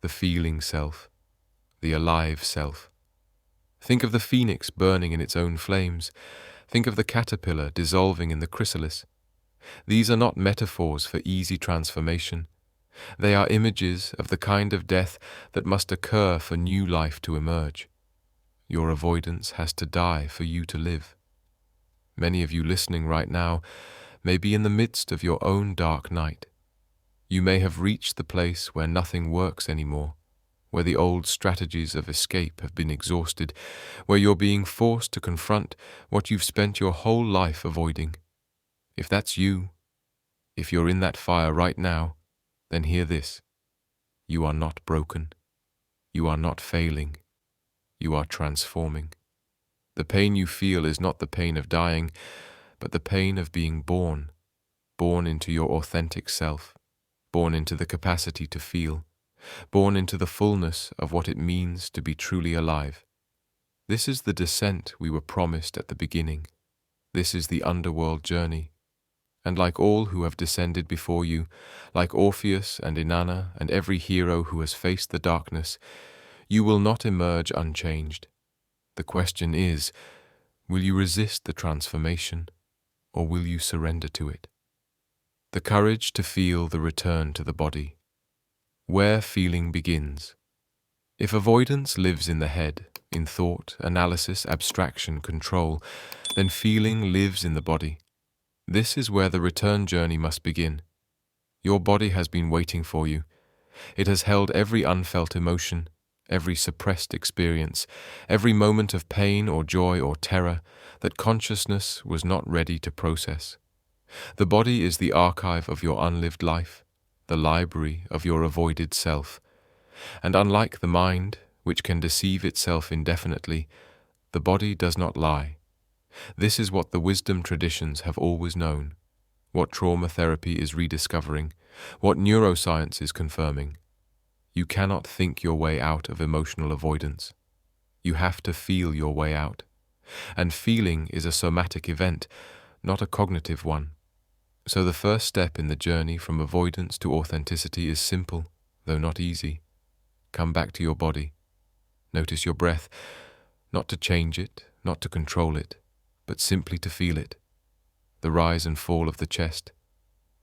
the feeling self, the alive self. Think of the phoenix burning in its own flames. Think of the caterpillar dissolving in the chrysalis. These are not metaphors for easy transformation. They are images of the kind of death that must occur for new life to emerge. Your avoidance has to die for you to live. Many of you listening right now may be in the midst of your own dark night. You may have reached the place where nothing works anymore, where the old strategies of escape have been exhausted, where you're being forced to confront what you've spent your whole life avoiding. If that's you, if you're in that fire right now, then hear this. You are not broken. You are not failing. You are transforming. The pain you feel is not the pain of dying, but the pain of being born, born into your authentic self, born into the capacity to feel, born into the fullness of what it means to be truly alive. This is the descent we were promised at the beginning. This is the underworld journey. And like all who have descended before you, like Orpheus and Inanna and every hero who has faced the darkness, you will not emerge unchanged. The question is, will you resist the transformation, or will you surrender to it? The courage to feel the return to the body. Where feeling begins. If avoidance lives in the head, in thought, analysis, abstraction, control, then feeling lives in the body. This is where the return journey must begin. Your body has been waiting for you. It has held every unfelt emotion, every suppressed experience, every moment of pain or joy or terror that consciousness was not ready to process. The body is the archive of your unlived life, the library of your avoided self. And unlike the mind, which can deceive itself indefinitely, the body does not lie. This is what the wisdom traditions have always known, what trauma therapy is rediscovering, what neuroscience is confirming. You cannot think your way out of emotional avoidance. You have to feel your way out. And feeling is a somatic event, not a cognitive one. So the first step in the journey from avoidance to authenticity is simple, though not easy. Come back to your body. Notice your breath, not to change it, not to control it, but simply to feel it. The rise and fall of the chest,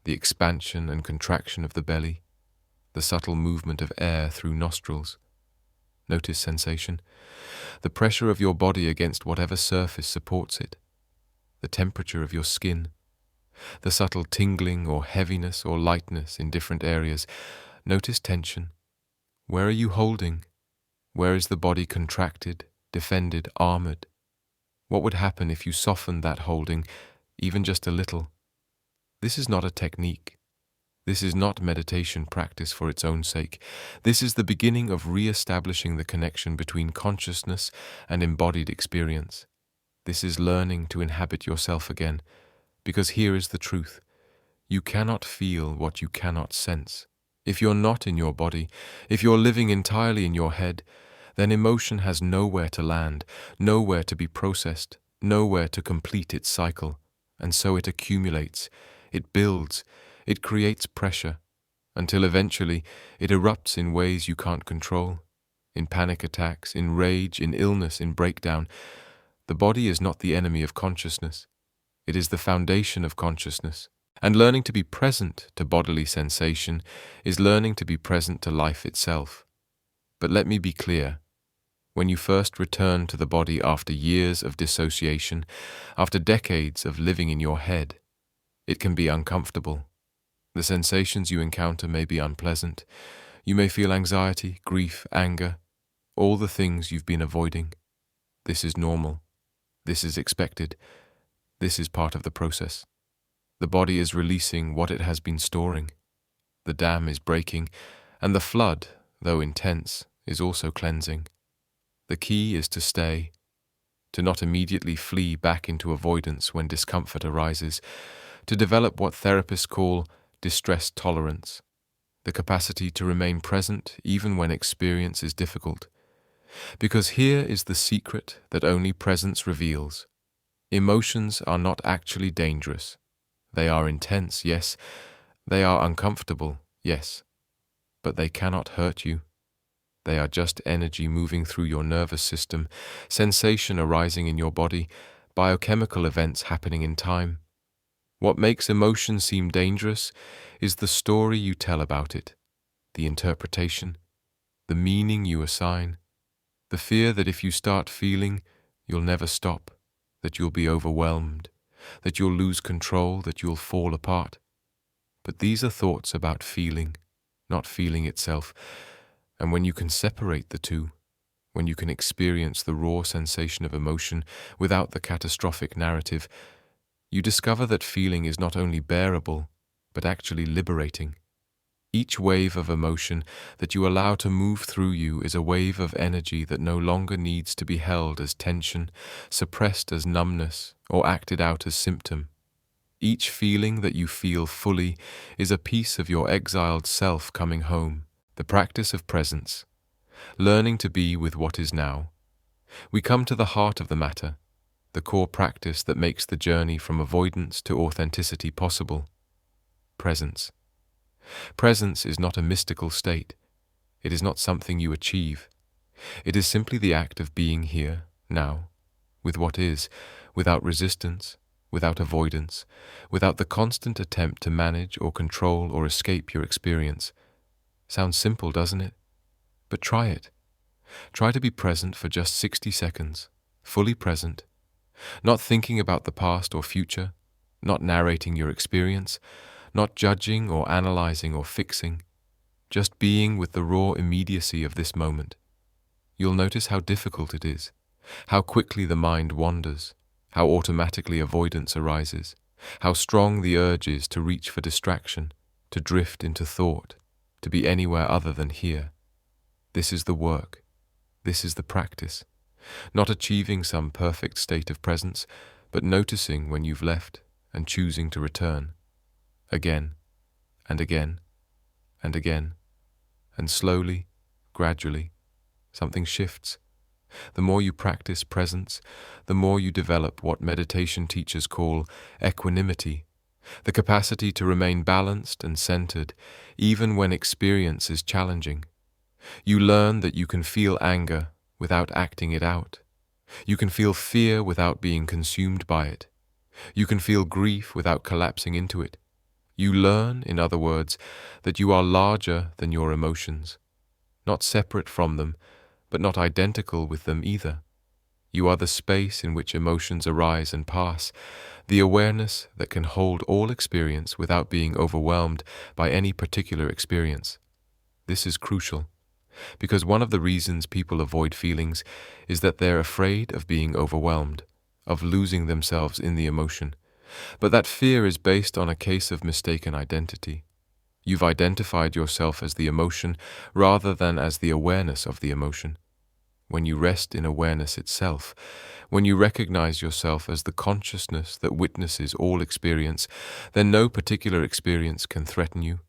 the expansion and contraction of the belly, the subtle movement of air through nostrils. Notice sensation, the pressure of your body against whatever surface supports it, the temperature of your skin, the subtle tingling or heaviness or lightness in different areas. Notice tension. Where are you holding? Where is the body contracted, defended, armored? What would happen if you softened that holding, even just a little? This is not a technique. This is not meditation practice for its own sake. This is the beginning of re-establishing the connection between consciousness and embodied experience. This is learning to inhabit yourself again, because here is the truth. You cannot feel what you cannot sense. If you're not in your body, if you're living entirely in your head, then emotion has nowhere to land, nowhere to be processed, nowhere to complete its cycle. And so it accumulates, it builds, it creates pressure, until eventually it erupts in ways you can't control. In panic attacks, in rage, in illness, in breakdown. The body is not the enemy of consciousness. It is the foundation of consciousness. And learning to be present to bodily sensation is learning to be present to life itself. But let me be clear. When you first return to the body after years of dissociation, after decades of living in your head, it can be uncomfortable. The sensations you encounter may be unpleasant. You may feel anxiety, grief, anger, all the things you've been avoiding. This is normal. This is expected. This is part of the process. The body is releasing what it has been storing. The dam is breaking, and the flood, though intense, is also cleansing. The key is to stay, to not immediately flee back into avoidance when discomfort arises, to develop what therapists call distress tolerance, the capacity to remain present even when experience is difficult. Because here is the secret that only presence reveals. Emotions are not actually dangerous. They are intense, yes. They are uncomfortable, yes. But they cannot hurt you. They are just energy moving through your nervous system, sensation arising in your body, biochemical events happening in time. What makes emotion seem dangerous is the story you tell about it, the interpretation, the meaning you assign, the fear that if you start feeling, you'll never stop, that you'll be overwhelmed, that you'll lose control, that you'll fall apart. But these are thoughts about feeling, not feeling itself. And when you can separate the two, when you can experience the raw sensation of emotion without the catastrophic narrative, you discover that feeling is not only bearable, but actually liberating. Each wave of emotion that you allow to move through you is a wave of energy that no longer needs to be held as tension, suppressed as numbness, or acted out as symptom. Each feeling that you feel fully is a piece of your exiled self coming home. The practice of presence, learning to be with what is now. We come to the heart of the matter, the core practice that makes the journey from avoidance to authenticity possible. Presence. Presence is not a mystical state. It is not something you achieve. It is simply the act of being here, now, with what is, without resistance, without avoidance, without the constant attempt to manage or control or escape your experience. Sounds simple, doesn't it? But try it. Try to be present for just 60 seconds, fully present, not thinking about the past or future, not narrating your experience, not judging or analyzing or fixing, just being with the raw immediacy of this moment. You'll notice how difficult it is, how quickly the mind wanders, how automatically avoidance arises, how strong the urge is to reach for distraction, to drift into thought, to be anywhere other than here. This is the work. This is the practice. Not achieving some perfect state of presence, but noticing when you've left and choosing to return. Again, and again, and again, and slowly, gradually, something shifts. The more you practice presence, the more you develop what meditation teachers call equanimity, the capacity to remain balanced and centered, even when experience is challenging. You learn that you can feel anger without acting it out. You can feel fear without being consumed by it. You can feel grief without collapsing into it. You learn, in other words, that you are larger than your emotions, not separate from them, but not identical with them either. You are the space in which emotions arise and pass, the awareness that can hold all experience without being overwhelmed by any particular experience. This is crucial, because one of the reasons people avoid feelings is that they're afraid of being overwhelmed, of losing themselves in the emotion. But that fear is based on a case of mistaken identity. You've identified yourself as the emotion rather than as the awareness of the emotion. When you rest in awareness itself, when you recognize yourself as the consciousness that witnesses all experience, then no particular experience can threaten you.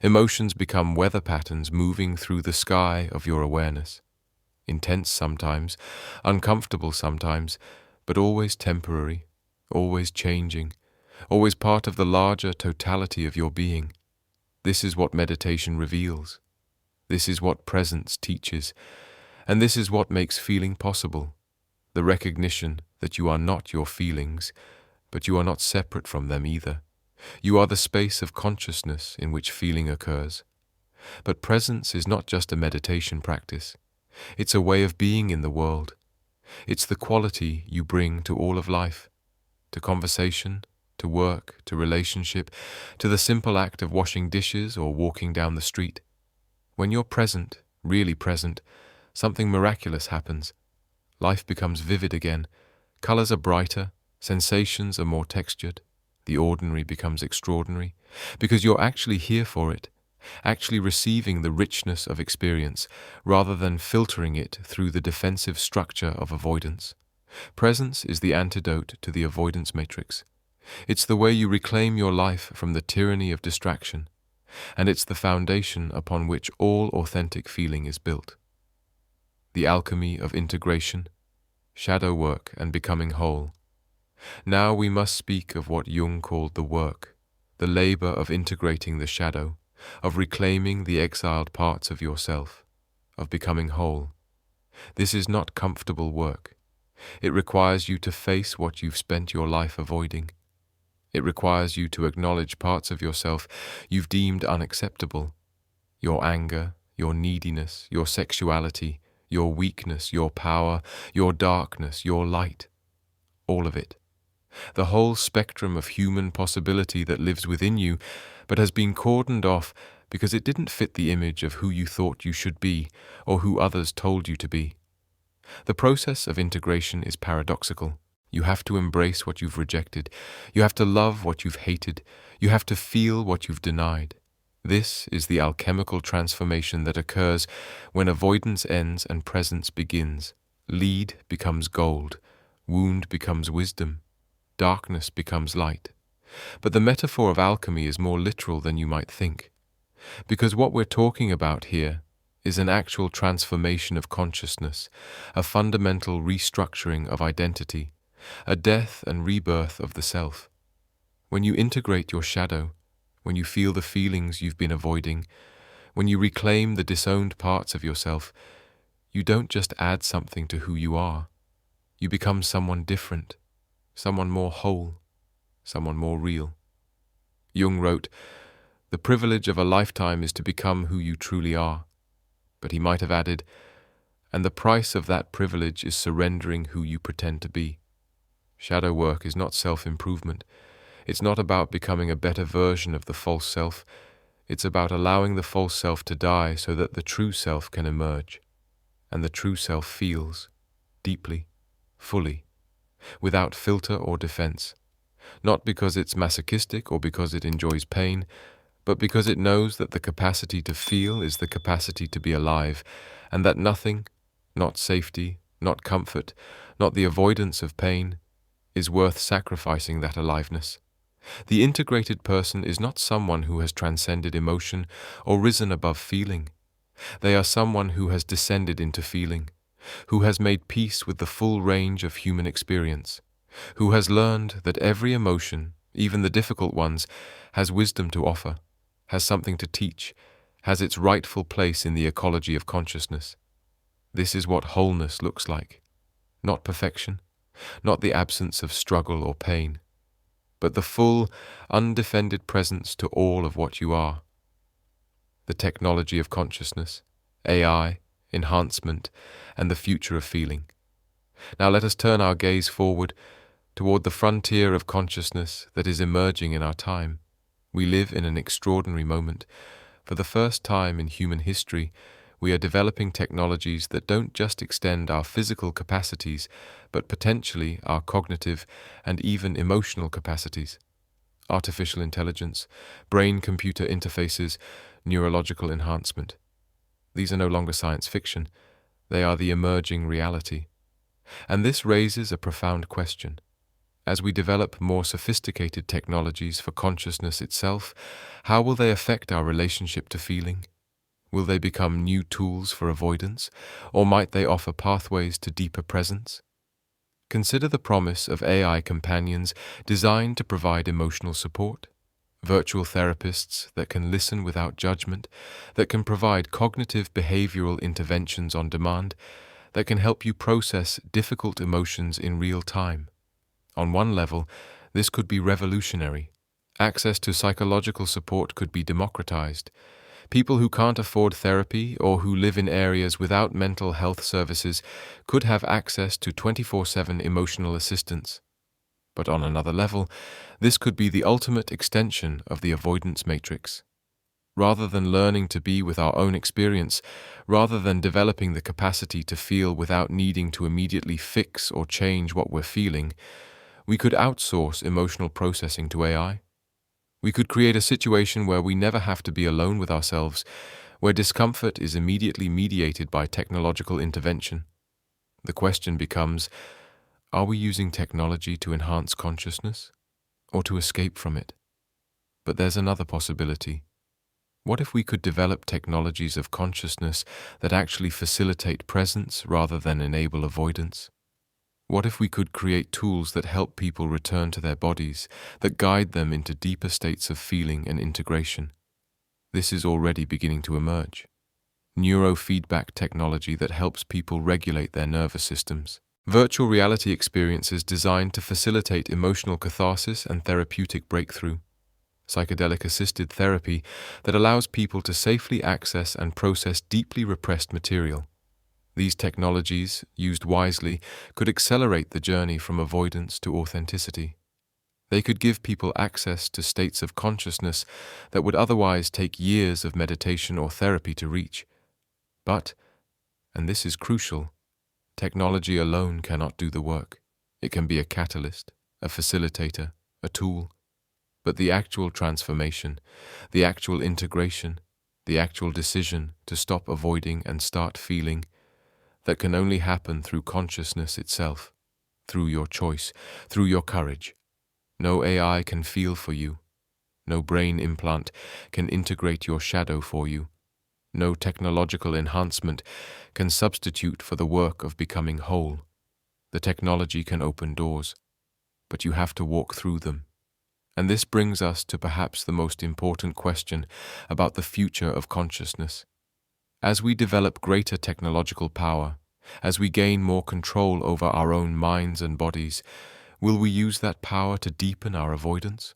Emotions become weather patterns moving through the sky of your awareness. Intense sometimes, uncomfortable sometimes, but always temporary, always changing, always part of the larger totality of your being. This is what meditation reveals. This is what presence teaches. And this is what makes feeling possible. The recognition that you are not your feelings, but you are not separate from them either. You are the space of consciousness in which feeling occurs. But presence is not just a meditation practice. It's a way of being in the world. It's the quality you bring to all of life, to conversation, to work, to relationship, to the simple act of washing dishes or walking down the street. When you're present, really present, something miraculous happens. Life becomes vivid again. Colors are brighter, sensations are more textured. The ordinary becomes extraordinary, because you're actually here for it, actually receiving the richness of experience, rather than filtering it through the defensive structure of avoidance. Presence is the antidote to the avoidance matrix. It's the way you reclaim your life from the tyranny of distraction, and it's the foundation upon which all authentic feeling is built. The alchemy of integration, shadow work, and becoming whole. Now we must speak of what Jung called the work, the labor of integrating the shadow, of reclaiming the exiled parts of yourself, of becoming whole. This is not comfortable work. It requires you to face what you've spent your life avoiding. It requires you to acknowledge parts of yourself you've deemed unacceptable. Your anger, your neediness, your sexuality, your weakness, your power, your darkness, your light. All of it. The whole spectrum of human possibility that lives within you, but has been cordoned off because it didn't fit the image of who you thought you should be or who others told you to be. The process of integration is paradoxical. You have to embrace what you've rejected. You have to love what you've hated. You have to feel what you've denied. This is the alchemical transformation that occurs when avoidance ends and presence begins. Lead becomes gold. Wound becomes wisdom. Darkness becomes light. But the metaphor of alchemy is more literal than you might think, because what we're talking about here is an actual transformation of consciousness, a fundamental restructuring of identity, a death and rebirth of the self. When you integrate your shadow, when you feel the feelings you've been avoiding, when you reclaim the disowned parts of yourself, you don't just add something to who you are. You become someone different, someone more whole, someone more real. Jung wrote, "The privilege of a lifetime is to become who you truly are." But he might have added, "And the price of that privilege is surrendering who you pretend to be." Shadow work is not self-improvement. It's not about becoming a better version of the false self. It's about allowing the false self to die so that the true self can emerge. And the true self feels, deeply, fully, without filter or defense. Not because it's masochistic or because it enjoys pain, but because it knows that the capacity to feel is the capacity to be alive, and that nothing, not safety, not comfort, not the avoidance of pain, is worth sacrificing that aliveness. The integrated person is not someone who has transcended emotion or risen above feeling. They are someone who has descended into feeling, who has made peace with the full range of human experience, who has learned that every emotion, even the difficult ones, has wisdom to offer, has something to teach, has its rightful place in the ecology of consciousness. This is what wholeness looks like. Not perfection, not the absence of struggle or pain, but the full, undefended presence to all of what you are. The technology of consciousness, AI, enhancement, and the future of feeling. Now let us turn our gaze forward toward the frontier of consciousness that is emerging in our time. We live in an extraordinary moment. For the first time in human history, we are developing technologies that don't just extend our physical capacities, but potentially our cognitive and even emotional capacities. Artificial intelligence, brain-computer interfaces, neurological enhancement. These are no longer science fiction. They are the emerging reality. And this raises a profound question. As we develop more sophisticated technologies for consciousness itself, how will they affect our relationship to feeling? Will they become new tools for avoidance, or might they offer pathways to deeper presence? Consider the promise of AI companions designed to provide emotional support, virtual therapists that can listen without judgment, that can provide cognitive behavioral interventions on demand, that can help you process difficult emotions in real time. On one level, this could be revolutionary. Access to psychological support could be democratized. People who can't afford therapy or who live in areas without mental health services could have access to 24/7 emotional assistance. But on another level, this could be the ultimate extension of the avoidance matrix. Rather than learning to be with our own experience, rather than developing the capacity to feel without needing to immediately fix or change what we're feeling, we could outsource emotional processing to AI. We could create a situation where we never have to be alone with ourselves, where discomfort is immediately mediated by technological intervention. The question becomes, are we using technology to enhance consciousness, or to escape from it? But there's another possibility. What if we could develop technologies of consciousness that actually facilitate presence rather than enable avoidance? What if we could create tools that help people return to their bodies, that guide them into deeper states of feeling and integration? This is already beginning to emerge. Neurofeedback technology that helps people regulate their nervous systems. Virtual reality experiences designed to facilitate emotional catharsis and therapeutic breakthrough. Psychedelic-assisted therapy that allows people to safely access and process deeply repressed material. These technologies, used wisely, could accelerate the journey from avoidance to authenticity. They could give people access to states of consciousness that would otherwise take years of meditation or therapy to reach. But, and this is crucial, technology alone cannot do the work. It can be a catalyst, a facilitator, a tool. But the actual transformation, the actual integration, the actual decision to stop avoiding and start feeling, that can only happen through consciousness itself, through your choice, through your courage. No AI can feel for you. No brain implant can integrate your shadow for you. No technological enhancement can substitute for the work of becoming whole. The technology can open doors, but you have to walk through them. And this brings us to perhaps the most important question about the future of consciousness. As we develop greater technological power, as we gain more control over our own minds and bodies, will we use that power to deepen our avoidance?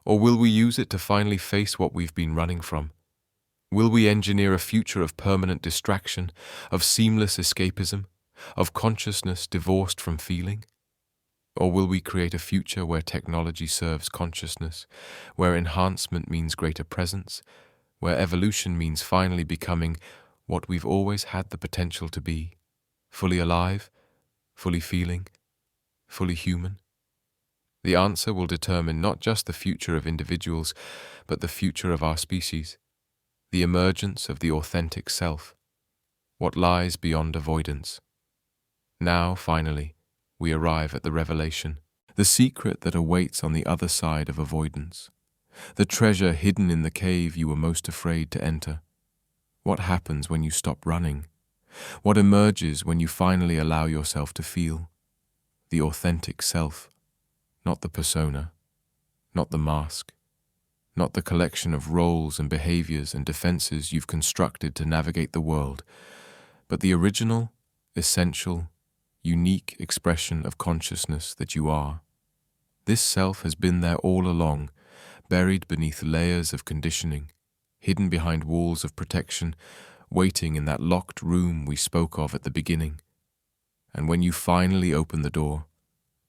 Or will we use it to finally face what we've been running from? Will we engineer a future of permanent distraction, of seamless escapism, of consciousness divorced from feeling? Or will we create a future where technology serves consciousness, where enhancement means greater presence, where evolution means finally becoming what we've always had the potential to be, fully alive, fully feeling, fully human? The answer will determine not just the future of individuals, but the future of our species, the emergence of the authentic self, what lies beyond avoidance. Now, finally, we arrive at the revelation, the secret that awaits on the other side of avoidance, the treasure hidden in the cave you were most afraid to enter. What happens when you stop running? What emerges when you finally allow yourself to feel? The authentic self, not the persona, not the mask, not the collection of roles and behaviors and defenses you've constructed to navigate the world, but the original, essential, unique expression of consciousness that you are. This self has been there all along, buried beneath layers of conditioning, hidden behind walls of protection, waiting in that locked room we spoke of at the beginning. And when you finally open the door,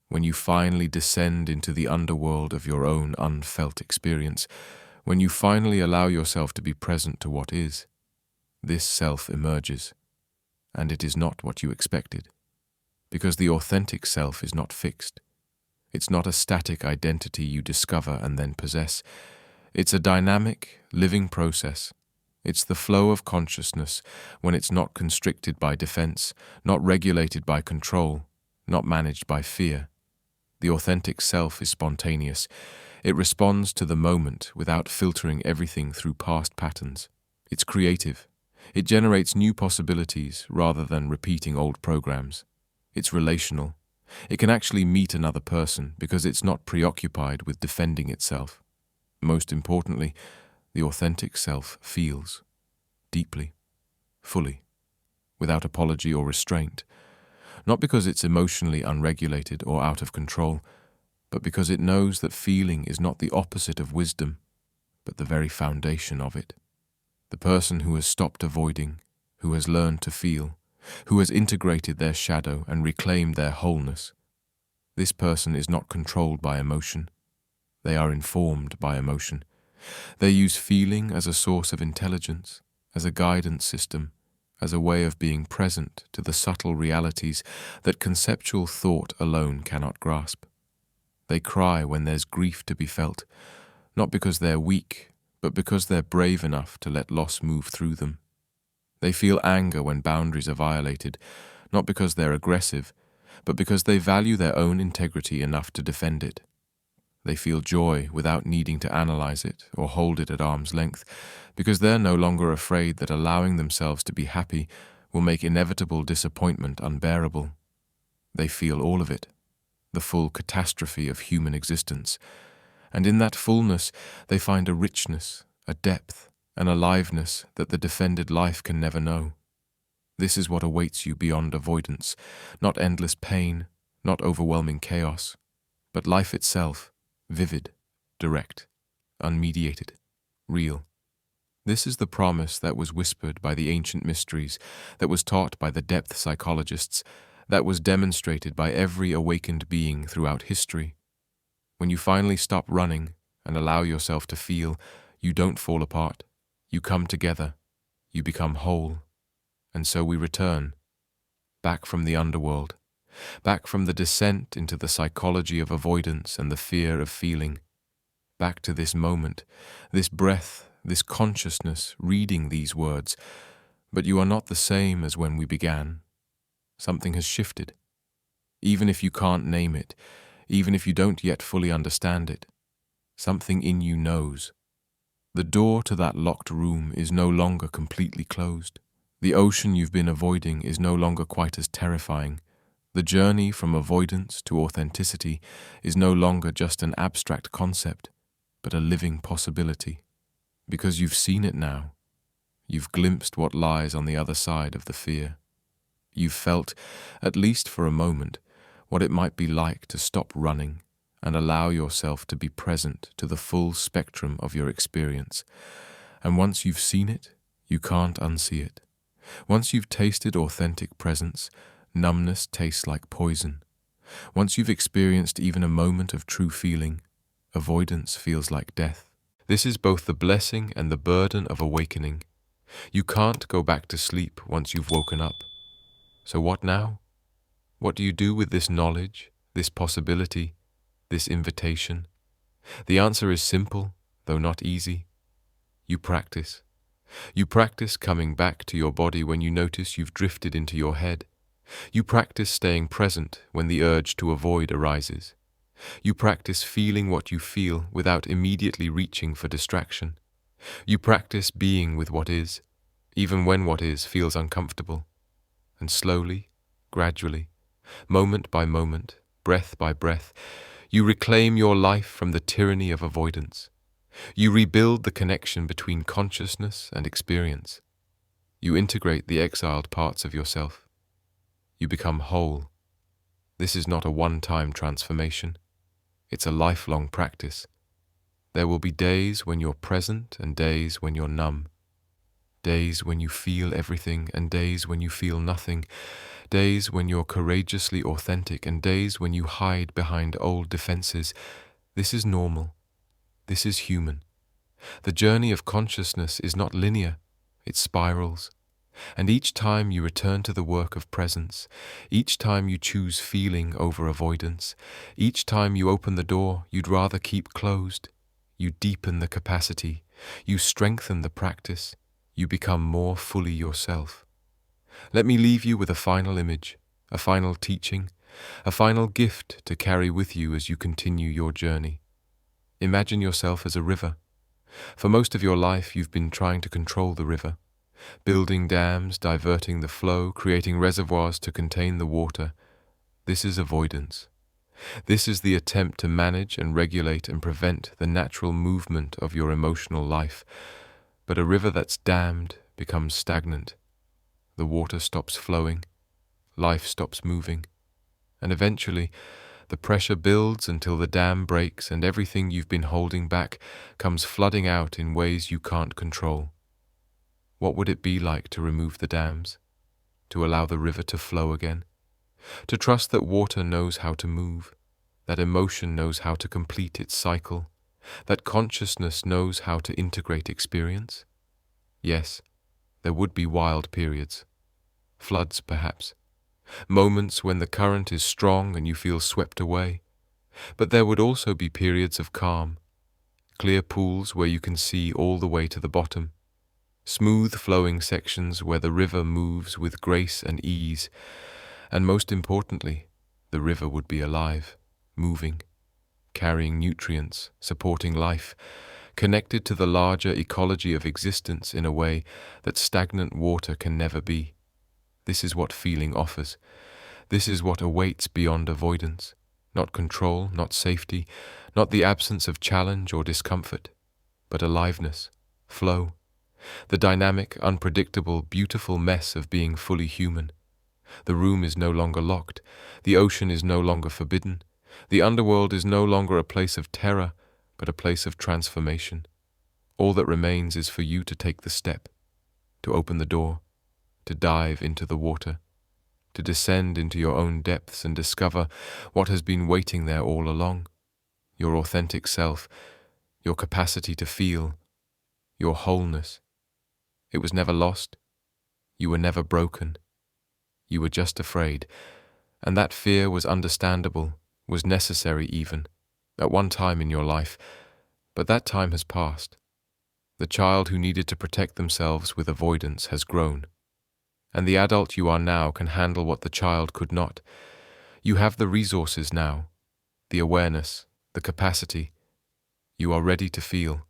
when you finally descend into the underworld of your own unfelt experience, when you finally allow yourself to be present to what is, this self emerges, and it is not what you expected. Because the authentic self is not fixed. It's not a static identity you discover and then possess. It's a dynamic, living process. It's the flow of consciousness when it's not constricted by defense, not regulated by control, not managed by fear. The authentic self is spontaneous. It responds to the moment without filtering everything through past patterns. It's creative. It generates new possibilities rather than repeating old programs. It's relational. It can actually meet another person because it's not preoccupied with defending itself. Most importantly, the authentic self feels deeply, fully, without apology or restraint, not because it's emotionally unregulated or out of control, but because it knows that feeling is not the opposite of wisdom, but the very foundation of it. The person who has stopped avoiding, who has learned to feel, who has integrated their shadow and reclaimed their wholeness. This person is not controlled by emotion. They are informed by emotion. They use feeling as a source of intelligence, as a guidance system, as a way of being present to the subtle realities that conceptual thought alone cannot grasp. They cry when there's grief to be felt, not because they're weak, but because they're brave enough to let loss move through them. They feel anger when boundaries are violated, not because they're aggressive, but because they value their own integrity enough to defend it. They feel joy without needing to analyze it or hold it at arm's length, because they're no longer afraid that allowing themselves to be happy will make inevitable disappointment unbearable. They feel all of it, the full catastrophe of human existence, and in that fullness they find a richness, a depth, an aliveness that the defended life can never know. This is what awaits you beyond avoidance, not endless pain, not overwhelming chaos, but life itself, vivid, direct, unmediated, real. This is the promise that was whispered by the ancient mysteries, that was taught by the depth psychologists, that was demonstrated by every awakened being throughout history. When you finally stop running and allow yourself to feel, you don't fall apart. You come together, you become whole, and so we return, back from the underworld, back from the descent into the psychology of avoidance and the fear of feeling, back to this moment, this breath, this consciousness reading these words. But you are not the same as when we began. Something has shifted. Even if you can't name it, even if you don't yet fully understand it, something in you knows. The door to that locked room is no longer completely closed. The ocean you've been avoiding is no longer quite as terrifying. The journey from avoidance to authenticity is no longer just an abstract concept, but a living possibility. Because you've seen it now. You've glimpsed what lies on the other side of the fear. You've felt, at least for a moment, what it might be like to stop running and allow yourself to be present to the full spectrum of your experience. And once you've seen it, you can't unsee it. Once you've tasted authentic presence, numbness tastes like poison. Once you've experienced even a moment of true feeling, avoidance feels like death. This is both the blessing and the burden of awakening. You can't go back to sleep once you've woken up. So what now? What do you do with this knowledge, this possibility, this invitation? The answer is simple, though not easy. You practice. You practice coming back to your body when you notice you've drifted into your head. You practice staying present when the urge to avoid arises. You practice feeling what you feel without immediately reaching for distraction. You practice being with what is, even when what is feels uncomfortable. And slowly, gradually, moment by moment, breath by breath, you reclaim your life from the tyranny of avoidance. You rebuild the connection between consciousness and experience. You integrate the exiled parts of yourself. You become whole. This is not a one-time transformation. It's a lifelong practice. There will be days when you're present and days when you're numb. Days when you feel everything and days when you feel nothing. Days when you're courageously authentic and days when you hide behind old defenses. This is normal. This is human. The journey of consciousness is not linear. It spirals. And each time you return to the work of presence, each time you choose feeling over avoidance, each time you open the door you'd rather keep closed, you deepen the capacity, you strengthen the practice, you become more fully yourself. Let me leave you with a final image, a final teaching, a final gift to carry with you as you continue your journey. Imagine yourself as a river. For most of your life, you've been trying to control the river, building dams, diverting the flow, creating reservoirs to contain the water. This is avoidance. This is the attempt to manage and regulate and prevent the natural movement of your emotional life. But a river that's dammed becomes stagnant. The water stops flowing, life stops moving, and eventually the pressure builds until the dam breaks and everything you've been holding back comes flooding out in ways you can't control. What would it be like to remove the dams? To allow the river to flow again? To trust that water knows how to move, that emotion knows how to complete its cycle, that consciousness knows how to integrate experience? Yes, there would be wild periods. Floods, perhaps. Moments when the current is strong and you feel swept away. But there would also be periods of calm, clear pools where you can see all the way to the bottom, smooth flowing sections where the river moves with grace and ease, and most importantly, the river would be alive, moving, carrying nutrients, supporting life, connected to the larger ecology of existence in a way that stagnant water can never be. This is what feeling offers. This is what awaits beyond avoidance. Not control, not safety, not the absence of challenge or discomfort, but aliveness, flow, the dynamic, unpredictable, beautiful mess of being fully human. The room is no longer locked. The ocean is no longer forbidden. The underworld is no longer a place of terror, but a place of transformation. All that remains is for you to take the step, to open the door, to dive into the water, to descend into your own depths and discover what has been waiting there all along, your authentic self, your capacity to feel, your wholeness. It was never lost. You were never broken. You were just afraid, and that fear was understandable, was necessary even, at one time in your life, but that time has passed. The child who needed to protect themselves with avoidance has grown. And the adult you are now can handle what the child could not. You have the resources now, the awareness, the capacity. You are ready to feel.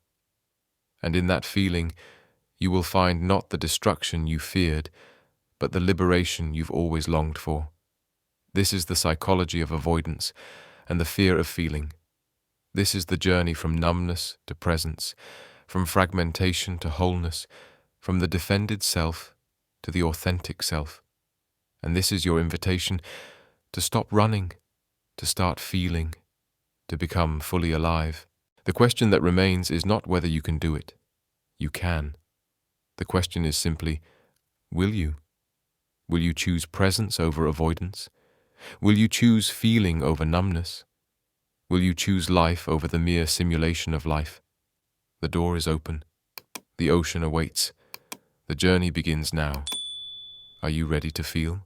And in that feeling, you will find not the destruction you feared, but the liberation you've always longed for. This is the psychology of avoidance and the fear of feeling. This is the journey from numbness to presence, from fragmentation to wholeness, from the defended self to the authentic self. And this is your invitation to stop running, to start feeling, to become fully alive. The question that remains is not whether you can do it. You can. The question is simply, will you? Will you choose presence over avoidance? Will you choose feeling over numbness? Will you choose life over the mere simulation of life? The door is open. The ocean awaits. The journey begins now. Are you ready to feel?